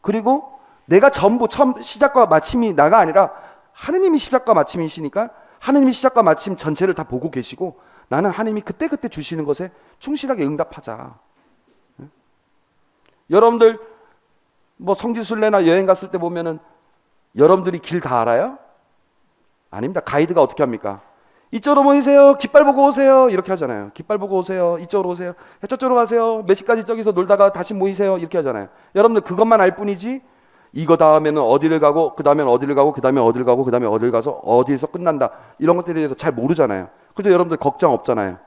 그리고 내가 전부 처음 시작과 마침이 나가 아니라 하느님이 시작과 마침이시니까 하느님이 시작과 마침 전체를 다 보고 계시고 나는 하느님이 그때그때 주시는 것에 충실하게 응답하자. 여러분들 뭐 성지순례나 여행 갔을 때 보면은 여러분들이 길 다 알아요? 아닙니다. 가이드가 어떻게 합니까? 이쪽으로 모이세요. 깃발 보고 오세요. 이렇게 하잖아요. 깃발 보고 오세요. 이쪽으로 오세요. 저쪽으로 가세요. 몇 시까지 저기서 놀다가 다시 모이세요. 이렇게 하잖아요. 여러분들 그것만 알 뿐이지 이거 다음에는 어디를 가고 그 다음에는 어디를 가고 그 다음에 어디를 가고 그 다음에 어디를 가서 어디에서 끝난다 이런 것들에 대해서 잘 모르잖아요. 그래서 여러분들 걱정 없잖아요.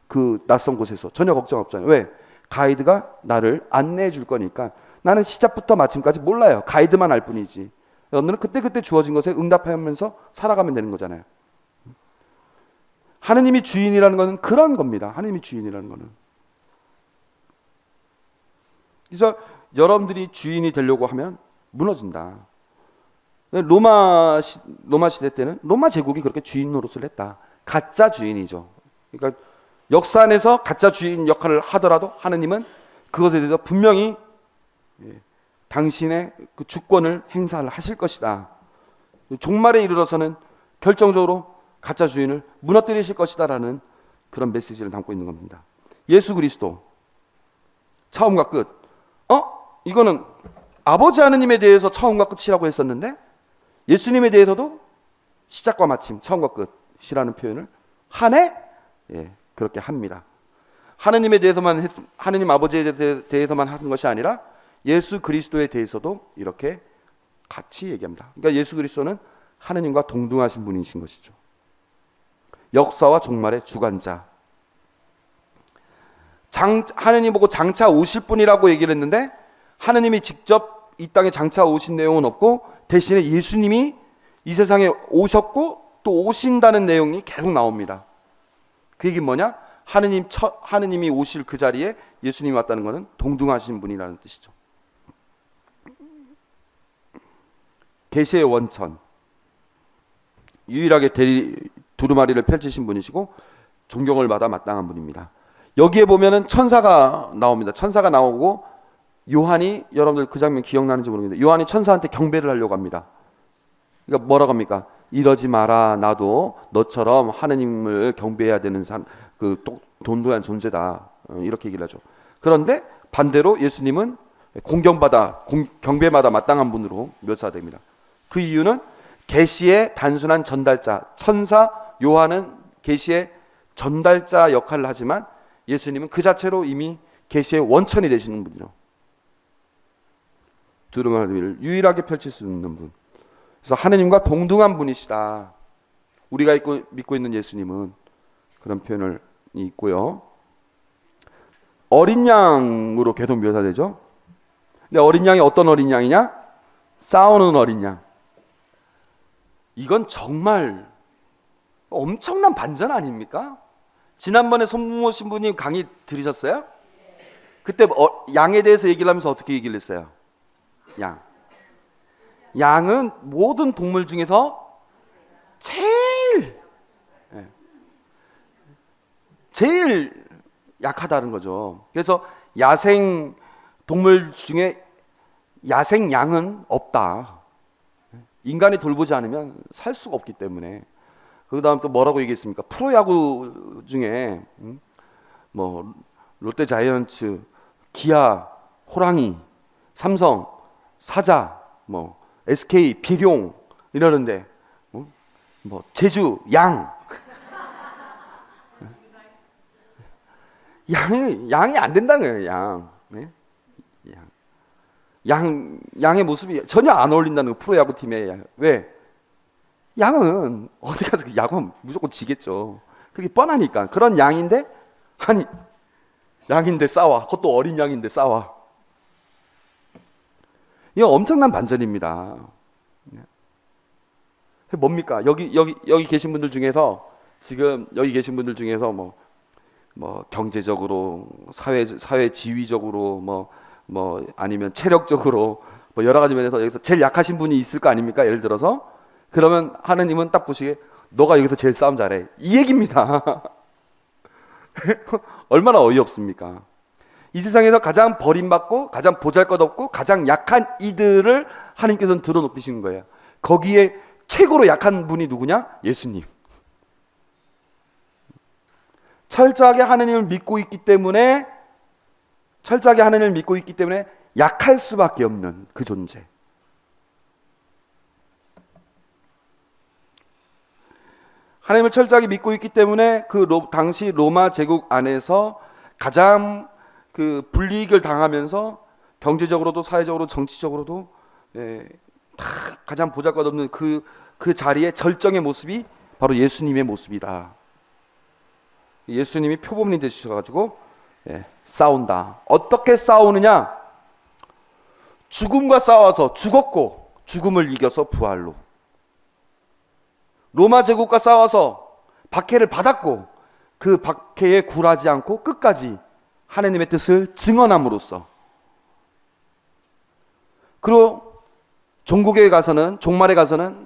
그 낯선 곳에서 전혀 걱정 없잖아요. 왜? 가이드가 나를 안내해 줄 거니까. 나는 시작부터 마침까지 몰라요. 가이드만 알 뿐이지. 여러분들은 그때그때 주어진 것에 응답하면서 살아가면 되는 거잖아요. 하느님이 주인이라는 것은 그런 겁니다. 하느님이 주인이라는 것은. 그래서 여러분들이 주인이 되려고 하면 무너진다. 로마 시대 때는 로마 제국이 그렇게 주인 노릇을 했다. 가짜 주인이죠. 그러니까 역사 안에서 가짜 주인 역할을 하더라도 하느님은 그것에 대해서 분명히 당신의 그 주권을 행사를 하실 것이다. 종말에 이르러서는 결정적으로 가짜 주인을 무너뜨리실 것이다라는 그런 메시지를 담고 있는 겁니다. 예수 그리스도 처음과 끝. 이거는 아버지 하느님에 대해서 처음과 끝이라고 했었는데 예수님에 대해서도 시작과 마침, 처음과 끝이라는 표현을 하네? 그렇게 합니다. 하느님에 대해서만 하느님 아버지에 대해서만 하는 것이 아니라 예수 그리스도에 대해서도 이렇게 같이 얘기합니다. 그러니까 예수 그리스도는 하느님과 동등하신 분이신 것이죠. 역사와 종말의 주관자. 하느님 보고 장차 오실 분이라고 얘기를 했는데 하느님이 직접 이 땅에 장차 오신 내용은 없고 대신에 예수님이 이 세상에 오셨고 또 오신다는 내용이 계속 나옵니다. 그 얘기는 뭐냐? 하느님이 오실 그 자리에 예수님이 왔다는 것은 동등하신 분이라는 뜻이죠. 계시의 원천, 유일하게 두루마리를 펼치신 분이시고 존경을 받아 마땅한 분입니다. 여기에 보면은 천사가 나옵니다. 천사가 나오고 요한이, 여러분들 그 장면 기억나는지 모르겠는데 요한이 천사한테 경배를 하려고 합니다. 그러니까 뭐라고 합니까? 이러지 마라. 나도 너처럼 하느님을 경배해야 되는 그 돈도한 존재다. 이렇게 얘기를 하죠. 그런데 반대로 예수님은 경배마다 마땅한 분으로 묘사됩니다. 그 이유는 계시의 단순한 전달자, 천사 요한은 계시의 전달자 역할을 하지만 예수님은 그 자체로 이미 계시의 원천이 되시는 분이죠. 두루마리를 유일하게 펼칠 수 있는 분. 그래서 하느님과 동등한 분이시다. 우리가 믿고 있는 예수님은 그런 표현을 있고요. 어린 양으로 계속 묘사되죠. 근데 어린 양이 어떤 어린 양이냐? 싸우는 어린 양. 이건 정말 엄청난 반전 아닙니까? 지난번에 손모 신부님 강의 들으셨어요? 그때 양에 대해서 얘기를 하면서 어떻게 얘기를 했어요? 양은 모든 동물 중에서 제일 약하다는 거죠. 그래서 야생 동물 중에 야생 양은 없다. 인간이 돌보지 않으면 살 수가 없기 때문에. 그 다음 또 뭐라고 얘기했습니까? 프로야구 중에 뭐 롯데 자이언츠, 기아, 호랑이, 삼성, 사자, 뭐 SK, 비룡 이러는데 뭐 제주, 양이 안 된다는 거예요. 양의 모습이 전혀 안 어울린다는 거, 프로야구 팀에. 왜? 양은 어디 가서 야구하면 무조건 지겠죠. 그게 뻔하니까. 그런 양인데, 아니 양인데 싸워. 그것도 어린 양인데 싸워. 이거 엄청난 반전입니다. 뭡니까? 여기 계신 분들 중에서, 지금 여기 계신 분들 중에서 뭐 경제적으로, 사회 지위적으로, 뭐 아니면 체력적으로, 뭐 여러 가지 면에서 여기서 제일 약하신 분이 있을 거 아닙니까? 예를 들어서. 그러면 하느님은 딱 보시기에 너가 여기서 제일 싸움 잘해, 이 얘기입니다. 얼마나 어이없습니까? 이 세상에서 가장 버림받고 가장 보잘것없고 가장 약한 이들을 하나님께서는 들어높이시는 거예요. 거기에 최고로 약한 분이 누구냐? 예수님. 철저하게 하나님을 믿고 있기 때문에 약할 수밖에 없는 그 존재. 하나님을 철저하게 믿고 있기 때문에 당시 로마 제국 안에서 가장 그 불이익을 당하면서 경제적으로도 사회적으로도 정치적으로도 다 가장 보잘것없는 그 자리의 절정의 모습이 바로 예수님의 모습이다. 예수님이 표범이 되셔가지고 싸운다. 어떻게 싸우느냐? 죽음과 싸워서 죽었고 죽음을 이겨서 부활로. 로마 제국과 싸워서 박해를 받았고 그 박해에 굴하지 않고 끝까지 하나님의 뜻을 증언함으로써, 그리고 종말에 가서는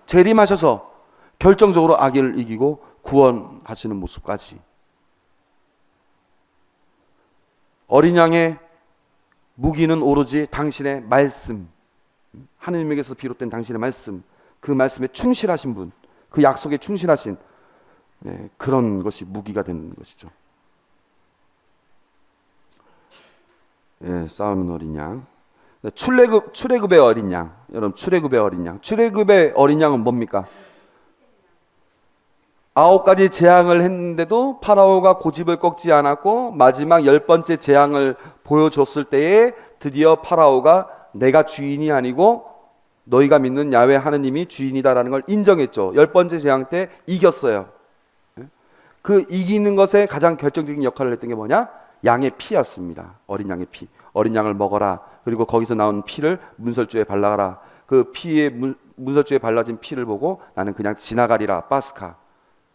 재림하셔서 결정적으로 악을 이기고 구원하시는 모습까지. 어린 양의 무기는 오로지 당신의 말씀, 하느님에게서 비롯된 당신의 말씀, 그 말씀에 충실하신 분, 그 약속에 충실하신 그런 것이 무기가 되는 것이죠. 싸우는 어린 양. 출애굽의 어린 양. 여러분, 출애굽의 어린 양. 출애굽의 어린 양은 뭡니까? 9가지 재앙을 했는데도 파라오가 고집을 꺾지 않았고 마지막 10번째 재앙을 보여줬을 때에 드디어 파라오가 내가 주인이 아니고 너희가 믿는 야훼 하느님이 주인이다라는 걸 인정했죠. 10번째 재앙 때 이겼어요. 그 이기는 것에 가장 결정적인 역할을 했던 게 뭐냐? 양의 피였습니다. 어린 양의 피. 어린 양을 먹어라. 그리고 거기서 나온 피를 문설주에 발라라. 그 피에 문설주에 발라진 피를 보고 나는 그냥 지나가리라 파스카.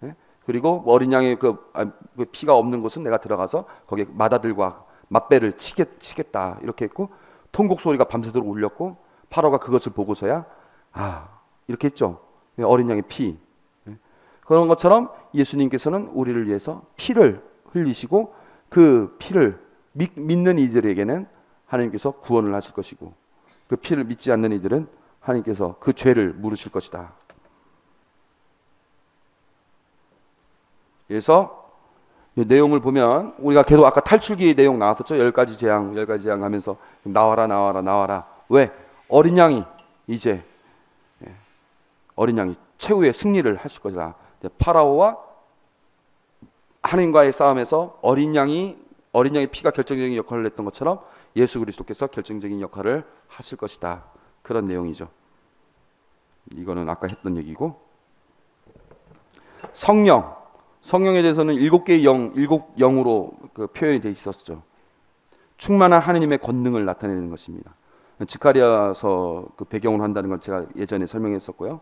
예? 그리고 어린 양의 그 피가 없는 곳은 내가 들어가서 거기에 맏아들과 맞배를 치겠다 이렇게 했고 통곡 소리가 밤새도록 울렸고 파로가 그것을 보고서야 이렇게 했죠. 어린 양의 피. 예? 그런 것처럼 예수님께서는 우리를 위해서 피를 흘리시고 그 피를 믿는 이들에게는 하나님께서 구원을 하실 것이고 그 피를 믿지 않는 이들은 하나님께서 그 죄를 물으실 것이다. 그래서 이 내용을 보면 우리가 계속 아까 탈출기 내용 나왔었죠. 10가지 재앙 하면서 나와라. 왜? 어린 양이 이제 어린 양이 최후의 승리를 하실 것이다. 파라오와 하나님과의 싸움에서 어린 양의 피가 결정적인 역할을 했던 것처럼 예수 그리스도께서 결정적인 역할을 하실 것이다. 그런 내용이죠. 이거는 아까 했던 얘기고, 성령에 대해서는 7개의 영, 7영으로 그 표현이 되어 있었죠. 충만한 하느님의 권능을 나타내는 것입니다. 지카리아서 그 배경으로 한다는 건 제가 예전에 설명했었고요.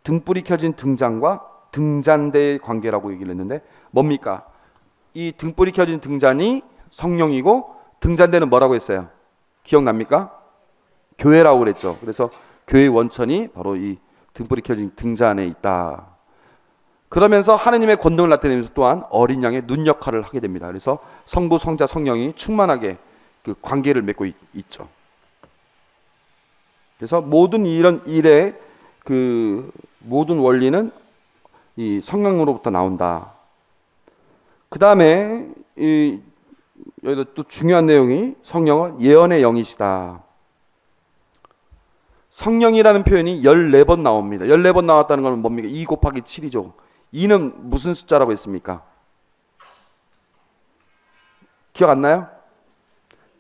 등불이 켜진 등잔과 등잔대의 관계라고 얘기를 했는데 뭡니까? 이 등불이 켜진 등잔이 성령이고 등잔대는 뭐라고 했어요? 기억납니까? 교회라고 그랬죠. 그래서 교회의 원천이 바로 이 등불이 켜진 등잔에 있다. 그러면서 하느님의 권능을 나타내면서 또한 어린 양의 눈 역할을 하게 됩니다. 그래서 성부, 성자, 성령이 충만하게 그 관계를 맺고 있죠. 그래서 모든 이런 일의 그 모든 원리는 이 성령으로부터 나온다. 그 다음에 여기도 또 중요한 내용이 성령은 예언의 영이시다. 성령이라는 표현이 14번 나옵니다. 14번 나왔다는 건 뭡니까? 2 곱하기 7이죠. 2는 무슨 숫자라고 했습니까? 기억 안 나요?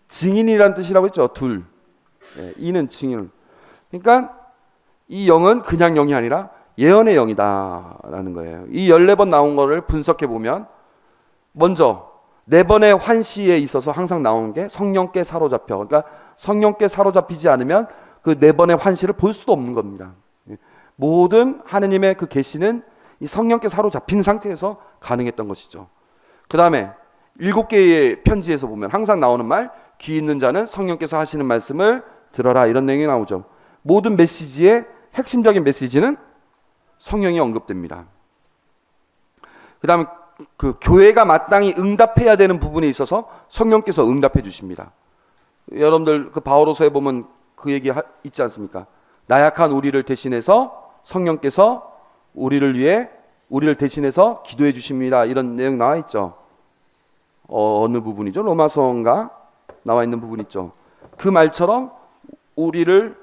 증인이라는 뜻이라고 했죠. 둘. 2는 증인. 그러니까 이 영은 그냥 영이 아니라 예언의 영이다라는 거예요. 이 14번 나온 거를 분석해 보면 먼저 4번의 환시에 있어서 항상 나오는 게 성령께 사로잡혀. 그러니까 성령께 사로잡히지 않으면 그 4번의 환시를 볼 수도 없는 겁니다. 모든 하느님의 그 계시는 이 성령께 사로잡힌 상태에서 가능했던 것이죠. 그 다음에 7개의 편지에서 보면 항상 나오는 말, 귀 있는 자는 성령께서 하시는 말씀을 들어라, 이런 내용이 나오죠. 모든 메시지의 핵심적인 메시지는 성령이 언급됩니다. 그 다음에 그 교회가 마땅히 응답해야 되는 부분에 있어서 성령께서 응답해 주십니다. 여러분들 그 바오로서에 보면 그 얘기 있지 않습니까? 나약한 우리를 대신해서 성령께서 우리를 대신해서 기도해 주십니다. 이런 내용 나와 있죠. 어느 부분이죠? 로마서인가 나와 있는 부분 있죠. 그 말처럼 우리를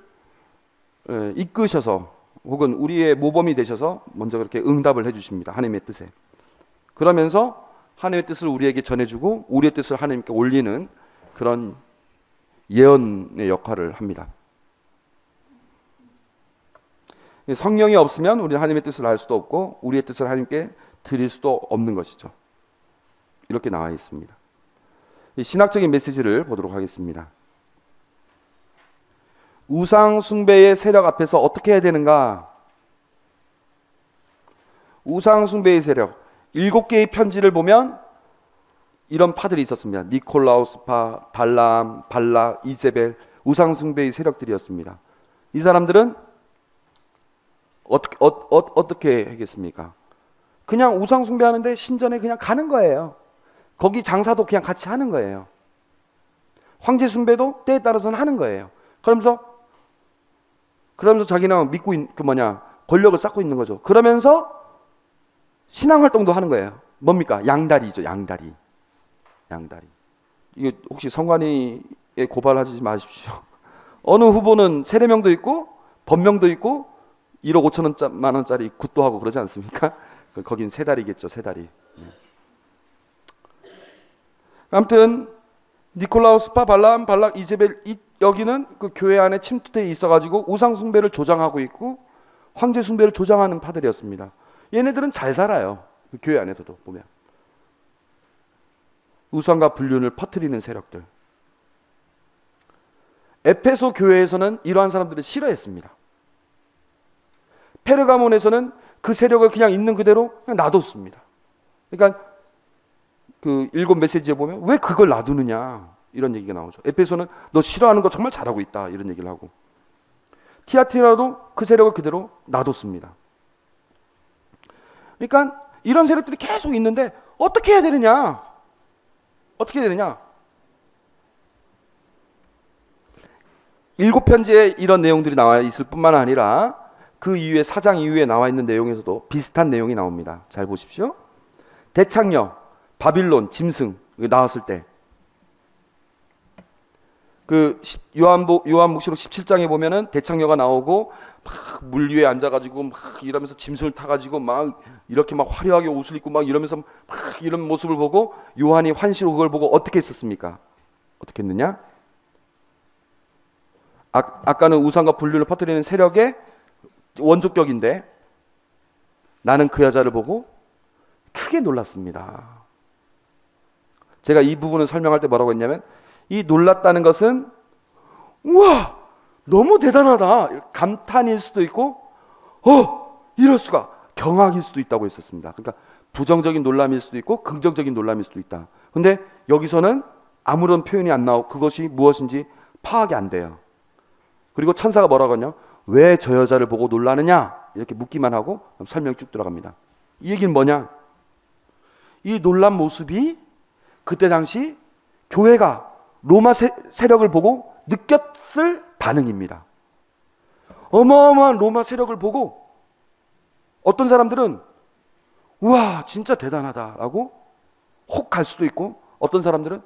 이끄셔서 혹은 우리의 모범이 되셔서 먼저 그렇게 응답을 해주십니다. 하나님의 뜻에. 그러면서 하나님의 뜻을 우리에게 전해주고 우리의 뜻을 하나님께 올리는 그런 예언의 역할을 합니다. 성령이 없으면 우리는 하나님의 뜻을 알 수도 없고 우리의 뜻을 하나님께 드릴 수도 없는 것이죠. 이렇게 나와 있습니다. 신학적인 메시지를 보도록 하겠습니다. 우상 숭배의 세력 앞에서 어떻게 해야 되는가? 우상 숭배의 세력 7개의 편지를 보면 이런 파들이 있었습니다. 니콜라우스파, 발람, 발락, 이세벨, 우상 숭배의 세력들이었습니다. 이 사람들은 어떻게 하겠습니까? 그냥 우상 숭배하는데 신전에 그냥 가는 거예요. 거기 장사도 그냥 같이 하는 거예요. 황제 숭배도 때에 따라서는 하는 거예요. 그러면서 자기는 믿고 권력을 쌓고 있는 거죠. 그러면서 신앙 활동도 하는 거예요. 뭡니까? 양다리죠. 양다리. 이게 혹시 선관위에 고발하지 마십시오. 어느 후보는 세례명도 있고 법명도 있고 1억 5천만 원짜리 굿도 하고 그러지 않습니까? 거긴 세 다리겠죠. 세 다리. 아무튼 니콜라우스파, 발람, 발락, 이세벨 여기는 그 교회 안에 침투되어 있어가지고 우상 숭배를 조장하고 있고 황제 숭배를 조장하는 파들이었습니다. 얘네들은 잘 살아요. 그 교회 안에서도 보면 우상과 불륜을 퍼뜨리는 세력들. 에페소 교회에서는 이러한 사람들을 싫어했습니다. 페르가몬에서는 그 세력을 그냥 있는 그대로 그냥 놔뒀습니다. 그러니까 그 7 메시지에 보면 왜 그걸 놔두느냐 이런 얘기가 나오죠. 에페소는 너 싫어하는 거 정말 잘하고 있다 이런 얘기를 하고, 티아티라도 그 세력을 그대로 놔뒀습니다. 그러니까 이런 세력들이 계속 있는데 어떻게 해야 되느냐? 어떻게 해야 되느냐? 7편지에 이런 내용들이 나와 있을 뿐만 아니라 그 이후에 4장 이후에 나와 있는 내용에서도 비슷한 내용이 나옵니다. 잘 보십시오. 대창녀, 바빌론, 짐승 나왔을 때 그 요한복시록 17장에 보면은 대창녀가 나오고 막 물 위에 앉아가지고 막 이러면서 짐승을 타가지고 막 이렇게 막 화려하게 옷을 입고 막 이러면서 막 이런 모습을 보고 요한이 환시로 그걸 보고 어떻게 했었습니까? 어떻게 했느냐? 아까는 우상과 분류를 퍼뜨리는 세력의 원조격인데 나는 그 여자를 보고 크게 놀랐습니다. 제가 이 부분을 설명할 때 뭐라고 했냐면, 이 놀랐다는 것은 우와 너무 대단하다 감탄일 수도 있고 이럴 수가 경악일 수도 있다고 했었습니다. 그러니까 부정적인 놀람일 수도 있고 긍정적인 놀람일 수도 있다. 근데 여기서는 아무런 표현이 안 나오고 그것이 무엇인지 파악이 안 돼요. 그리고 천사가 뭐라고 하냐, 왜 저 여자를 보고 놀라느냐 이렇게 묻기만 하고 설명이 쭉 들어갑니다. 이 얘기는 뭐냐, 이 놀란 모습이 그때 당시 교회가 로마 세력을 보고 느꼈을 반응입니다. 어마어마한 로마 세력을 보고 어떤 사람들은 우와 진짜 대단하다라고 혹 갈 수도 있고, 어떤 사람들은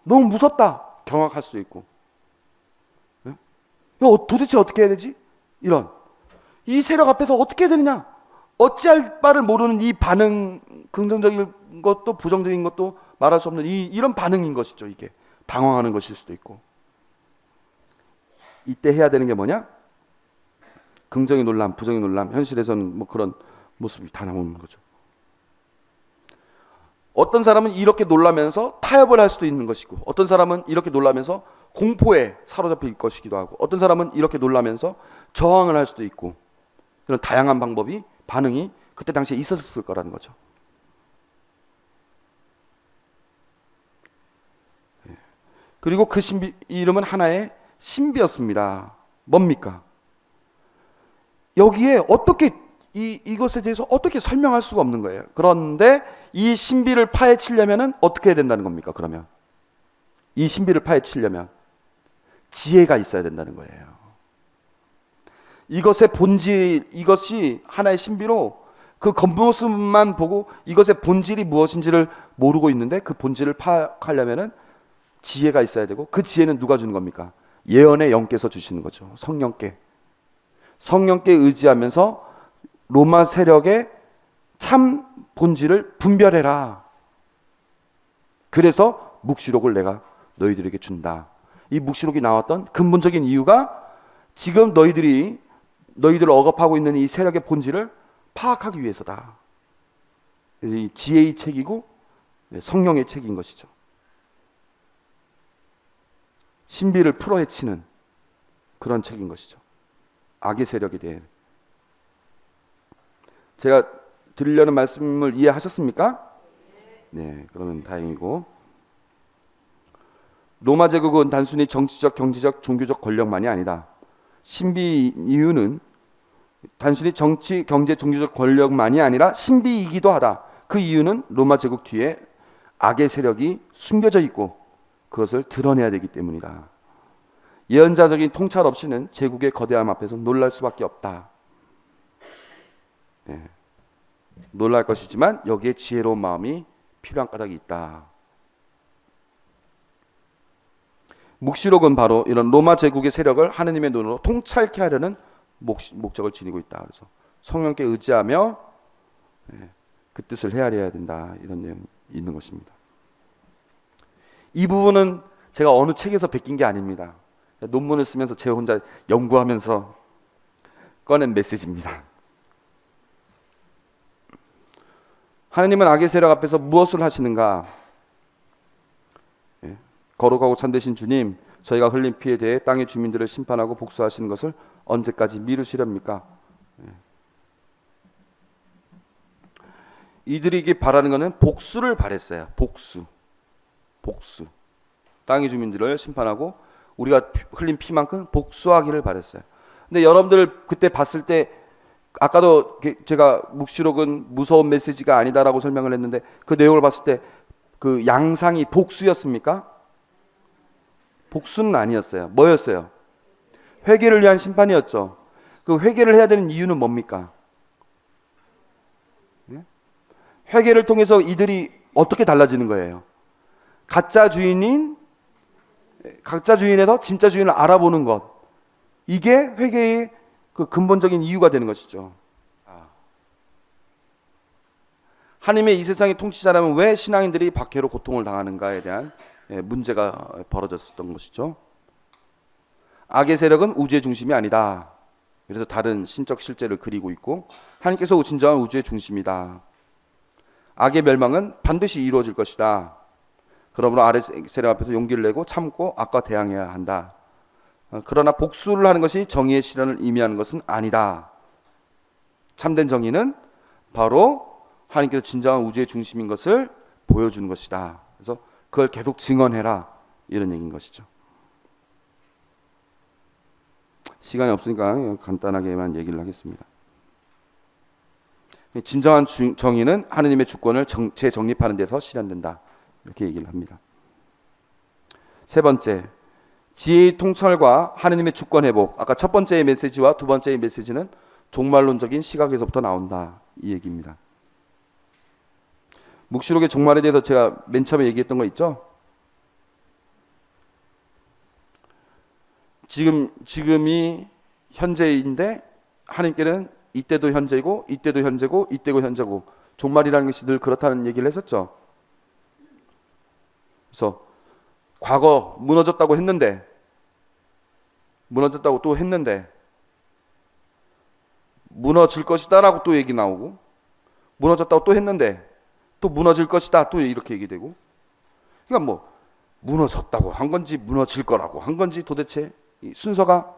너무 무섭다 경악할 수도 있고, 도대체 어떻게 해야 되지? 이런 이 세력 앞에서 어떻게 해야 되느냐, 어찌할 바를 모르는 이 반응, 긍정적인 것도 부정적인 것도 말할 수 없는 이런 반응인 것이죠. 이게 방황하는 것일 수도 있고, 이때 해야 되는 게 뭐냐? 긍정의 놀람, 부정의 놀람, 현실에서는 뭐 그런 모습이 다 나오는 거죠. 어떤 사람은 이렇게 놀라면서 타협을 할 수도 있는 것이고, 어떤 사람은 이렇게 놀라면서 공포에 사로잡힐 것이기도 하고, 어떤 사람은 이렇게 놀라면서 저항을 할 수도 있고, 그런 다양한 방법이, 반응이 그때 당시에 있었을 거라는 거죠. 그리고 그 신비 이름은 하나의 신비였습니다. 뭡니까? 여기에 어떻게 이것에 대해서 어떻게 설명할 수가 없는 거예요. 그런데 이 신비를 파헤치려면은 어떻게 해야 된다는 겁니까? 그러면 이 신비를 파헤치려면 지혜가 있어야 된다는 거예요. 이것의 본질, 이것이 하나의 신비로 그 겉모습만 보고 이것의 본질이 무엇인지를 모르고 있는데, 그 본질을 파악하려면은 지혜가 있어야 되고, 그 지혜는 누가 주는 겁니까? 예언의 영께서 주시는 거죠. 성령께 의지하면서 로마 세력의 참 본질을 분별해라. 그래서 묵시록을 내가 너희들에게 준다. 이 묵시록이 나왔던 근본적인 이유가 지금 너희들을 억압하고 있는 이 세력의 본질을 파악하기 위해서다. 이 지혜의 책이고 성령의 책인 것이죠. 신비를 풀어헤치는 그런 책인 것이죠. 악의 세력에 대해. 제가 드리려는 말씀을 이해하셨습니까? 네, 그러면 다행이고, 로마 제국은 단순히 정치적, 경제적, 종교적 권력만이 아니다. 신비 이유는 단순히 정치, 경제, 종교적 권력만이 아니라 신비이기도 하다. 그 이유는 로마 제국 뒤에 악의 세력이 숨겨져 있고 그것을 드러내야 되기 때문이다. 예언자적인 통찰 없이는 제국의 거대함 앞에서 놀랄 수밖에 없다. 네. 놀랄 것이지만 여기에 지혜로운 마음이 필요한 까닭이 있다. 묵시록은 바로 이런 로마 제국의 세력을 하느님의 눈으로 통찰케 하려는 목적을 지니고 있다. 그래서 성령께 의지하며 그 뜻을 헤아려야 된다. 이런 내용이 있는 것입니다. 이 부분은 제가 어느 책에서 베낀 게 아닙니다. 논문을 쓰면서 제 혼자 연구하면서 꺼낸 메시지입니다. 하나님은 악의 세력 앞에서 무엇을 하시는가? 거룩하고 참되신 주님, 저희가 흘린 피에 대해 땅의 주민들을 심판하고 복수하시는 것을 언제까지 미루시렵니까? 이들에게 바라는 것은 복수를 바랬어요. 복수. 땅의 주민들을 심판하고 우리가 흘린 피만큼 복수하기를 바랬어요. 근데 여러분들 그때 봤을 때, 아까도 제가 묵시록은 무서운 메시지가 아니다라고 설명을 했는데, 그 내용을 봤을 때 그 양상이 복수였습니까? 복수는 아니었어요. 뭐였어요? 회개를 위한 심판이었죠. 그 회개를 해야 되는 이유는 뭡니까? 회개를 통해서 이들이 어떻게 달라지는 거예요? 가짜 주인에서 진짜 주인을 알아보는 것, 이게 회개의 그 근본적인 이유가 되는 것이죠. 하나님의 이 세상의 통치자라면 왜 신앙인들이 박해로 고통을 당하는가에 대한 문제가 벌어졌었던 것이죠. 악의 세력은 우주의 중심이 아니다. 그래서 다른 신적 실제를 그리고 있고, 하나님께서 진정한 우주의 중심이다. 악의 멸망은 반드시 이루어질 것이다. 그러므로 아래 세력 앞에서 용기를 내고 참고 악과 대항해야 한다. 그러나 복수를 하는 것이 정의의 실현을 의미하는 것은 아니다. 참된 정의는 바로 하나님께서 진정한 우주의 중심인 것을 보여주는 것이다. 그래서 그걸 계속 증언해라, 이런 얘기인 것이죠. 시간이 없으니까 간단하게만 얘기를 하겠습니다. 진정한 정의는 하느님의 주권을 재정립하는 데서 실현된다, 이렇게 얘기를 합니다. 세 번째, 지혜의 통찰과 하느님의 주권 회복. 아까 첫 번째의 메시지와 두 번째의 메시지는 종말론적인 시각에서부터 나온다, 이 얘기입니다. 묵시록의 종말에 대해서 제가 맨 처음에 얘기했던 거 있죠? 지금이 현재인데, 하나님께는 이때도 현재고 이때도 현재고 이때도 현재고, 종말이라는 것이 늘 그렇다는 얘기를 했었죠. 그래서 과거 무너졌다고 또 했는데 무너질 것이다 라고 또 얘기 나오고, 무너졌다고 또 했는데 또 무너질 것이다, 또 이렇게 얘기되고. 그러니까 뭐 무너졌다고 한 건지 무너질 거라고 한 건지 도대체 이 순서가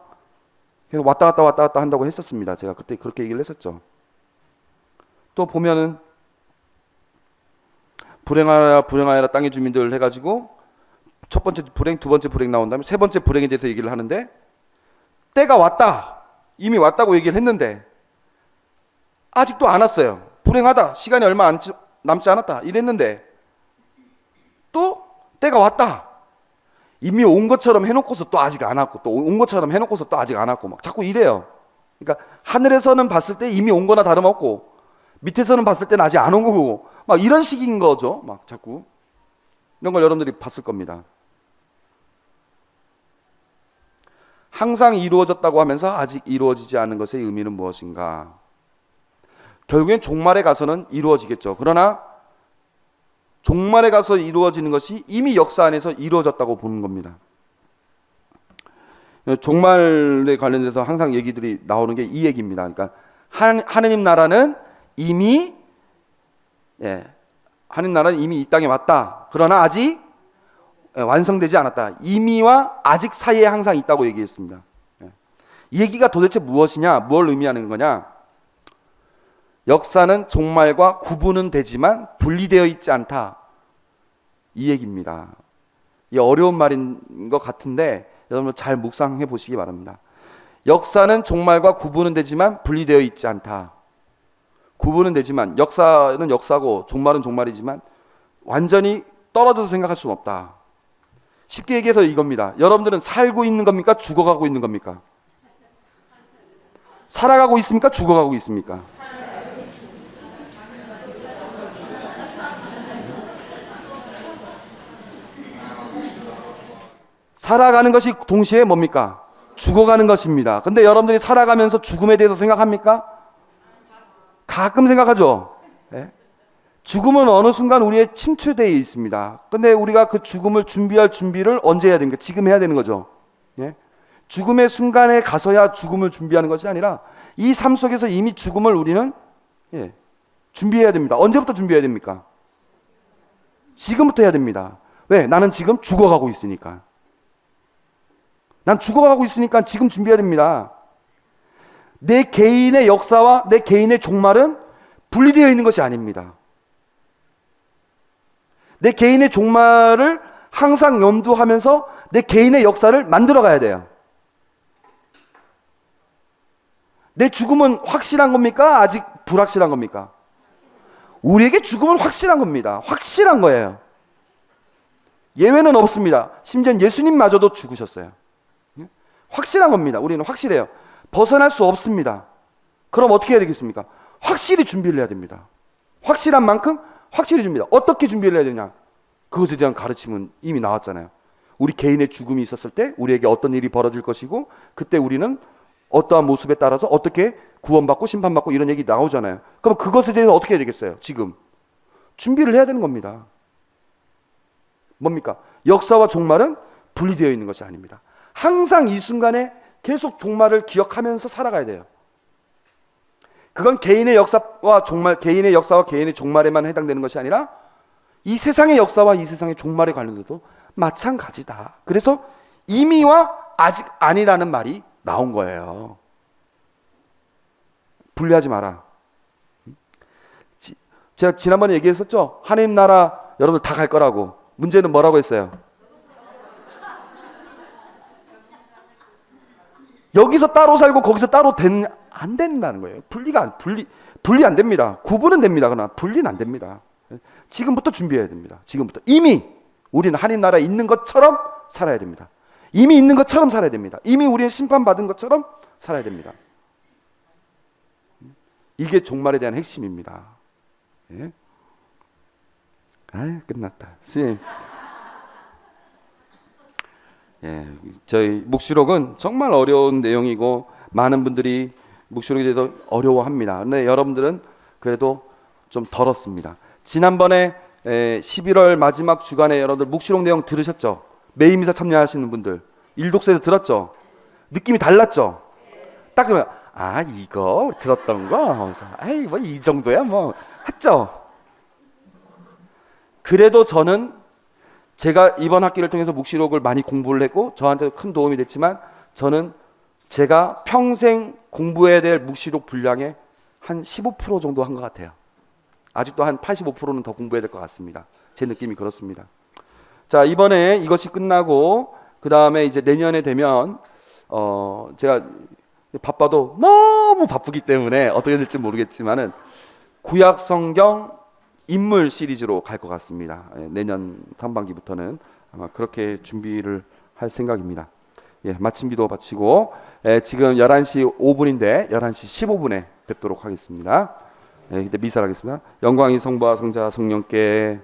계속 왔다 갔다 한다고 했었습니다. 제가 그때 그렇게 얘기를 했었죠. 또 보면은 불행하여라 땅의 주민들 해가지고 첫 번째 불행, 두 번째 불행 나온 다음에 세 번째 불행에 대해서 얘기를 하는데, 때가 왔다, 이미 왔다고 얘기를 했는데 아직도 안 왔어요. 불행하다, 시간이 얼마 남지 않았다 이랬는데 또 때가 왔다, 이미 온 것처럼 해놓고서 또 아직 안 왔고, 또 온 것처럼 해놓고서 또 아직 안 왔고, 막 자꾸 이래요. 그러니까 하늘에서는 봤을 때 이미 온 거나 다름없고, 밑에서는 봤을 때는 아직 안 온 거고, 막 이런 식인 거죠. 막 자꾸 이런 걸 여러분들이 봤을 겁니다. 항상 이루어졌다고 하면서 아직 이루어지지 않은 것의 의미는 무엇인가? 결국엔 종말에 가서는 이루어지겠죠. 그러나 종말에 가서 이루어지는 것이 이미 역사 안에서 이루어졌다고 보는 겁니다. 종말에 관련돼서 항상 얘기들이 나오는 게 이 얘기입니다. 그러니까 하느님 나라는 이미 하느님 나라는 이미 이 땅에 왔다. 그러나 아직 완성되지 않았다. 이미와 아직 사이에 항상 있다고 얘기했습니다. 이 얘기가 도대체 무엇이냐, 뭘 의미하는 거냐? 역사는 종말과 구분은 되지만 분리되어 있지 않다, 이 얘기입니다. 이 어려운 말인 것 같은데 여러분 잘 묵상해 보시기 바랍니다. 역사는 종말과 구분은 되지만 분리되어 있지 않다. 구분은 되지만, 역사는 역사고 종말은 종말이지만 완전히 떨어져서 생각할 수는 없다. 쉽게 얘기해서 이겁니다. 여러분들은 살고 있는 겁니까? 죽어가고 있는 겁니까? 살아가고 있습니까? 죽어가고 있습니까? 살아가는 것이 동시에 뭡니까? 죽어가는 것입니다. 근데 여러분들이 살아가면서 죽음에 대해서 생각합니까? 가끔 생각하죠. 네? 죽음은 어느 순간 우리의 침투되어 있습니다. 근데 우리가 그 죽음을 준비할 준비를 언제 해야 됩니까? 지금 해야 되는 거죠. 예? 죽음의 순간에 가서야 죽음을 준비하는 것이 아니라 이 삶 속에서 이미 죽음을 우리는 준비해야 됩니다. 언제부터 준비해야 됩니까? 지금부터 해야 됩니다. 왜? 나는 지금 죽어가고 있으니까. 난 죽어가고 있으니까 지금 준비해야 됩니다. 내 개인의 역사와 내 개인의 종말은 분리되어 있는 것이 아닙니다. 내 개인의 종말을 항상 염두하면서 내 개인의 역사를 만들어 가야 돼요. 내 죽음은 확실한 겁니까? 아직 불확실한 겁니까? 우리에게 죽음은 확실한 겁니다. 확실한 거예요. 예외는 없습니다. 심지어 예수님마저도 죽으셨어요. 확실한 겁니다. 우리는 확실해요. 벗어날 수 없습니다. 그럼 어떻게 해야 되겠습니까? 확실히 준비를 해야 됩니다. 확실한 만큼 확실히 준비해야. 어떻게 준비를 해야 되냐? 그것에 대한 가르침은 이미 나왔잖아요. 우리 개인의 죽음이 있었을 때 우리에게 어떤 일이 벌어질 것이고, 그때 우리는 어떠한 모습에 따라서 어떻게 구원받고 심판받고 이런 얘기 나오잖아요. 그럼 그것에 대해서 어떻게 해야 되겠어요? 지금 준비를 해야 되는 겁니다. 뭡니까? 역사와 종말은 분리되어 있는 것이 아닙니다. 항상 이 순간에 계속 종말을 기억하면서 살아가야 돼요. 그건 개인의 역사와 개인의 종말에만 해당되는 것이 아니라 이 세상의 역사와 이 세상의 종말에 관련돼도 마찬가지다. 그래서 이미와 아직 아니라는 말이 나온 거예요. 분리하지 마라. 제가 지난번에 얘기했었죠. 하나님 나라 여러분들 다 갈 거라고. 문제는 뭐라고 했어요? 여기서 따로 살고 거기서 따로 안 된다는 거예요. 분리 안 됩니다. 구분은 됩니다. 그러나 분리는 안 됩니다. 지금부터 준비해야 됩니다. 지금부터 이미 우리는 하나님 나라에 있는 것처럼 살아야 됩니다. 이미 있는 것처럼 살아야 됩니다. 이미 우리는 심판받은 것처럼 살아야 됩니다. 이게 종말에 대한 핵심입니다. 예? 아, 끝났다. 선생님. 예, 저희 묵시록은 정말 어려운 내용이고 많은 분들이 묵시록에 대해서 어려워합니다. 근데 여러분들은 그래도 좀 덜었습니다. 지난번에 11월 마지막 주간에 여러분들 묵시록 내용 들으셨죠? 매일미사 참여하시는 분들 일독서에서 들었죠? 느낌이 달랐죠? 딱 그러면 아 이거 들었던 거 아이 뭐 이 정도야 뭐 했죠? 그래도 저는 제가 이번 학기를 통해서 묵시록을 많이 공부를 했고 저한테 큰 도움이 됐지만 저는 제가 평생 공부해야 될 묵시록 분량의 한 15% 정도 한 것 같아요. 아직도 한 85%는 더 공부해야 될 것 같습니다. 제 느낌이 그렇습니다. 자, 이번에 이것이 끝나고 그 다음에 이제 내년에 되면 제가 바빠도 너무 바쁘기 때문에 어떻게 될지 모르겠지만은 구약 성경 인물 시리즈로 갈 것 같습니다. 내년 상반기부터는 아마 그렇게 준비를 할 생각입니다. 예, 마침 기도 바치고 지금 11시 5분인데 11시 15분에 뵙도록 하겠습니다. 예, 이때 미사를 하겠습니다. 영광이 성부와 성자와 성령께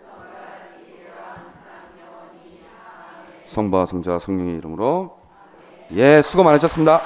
성부와 성자와 성령의 이름으로 예, 수고 많으셨습니다.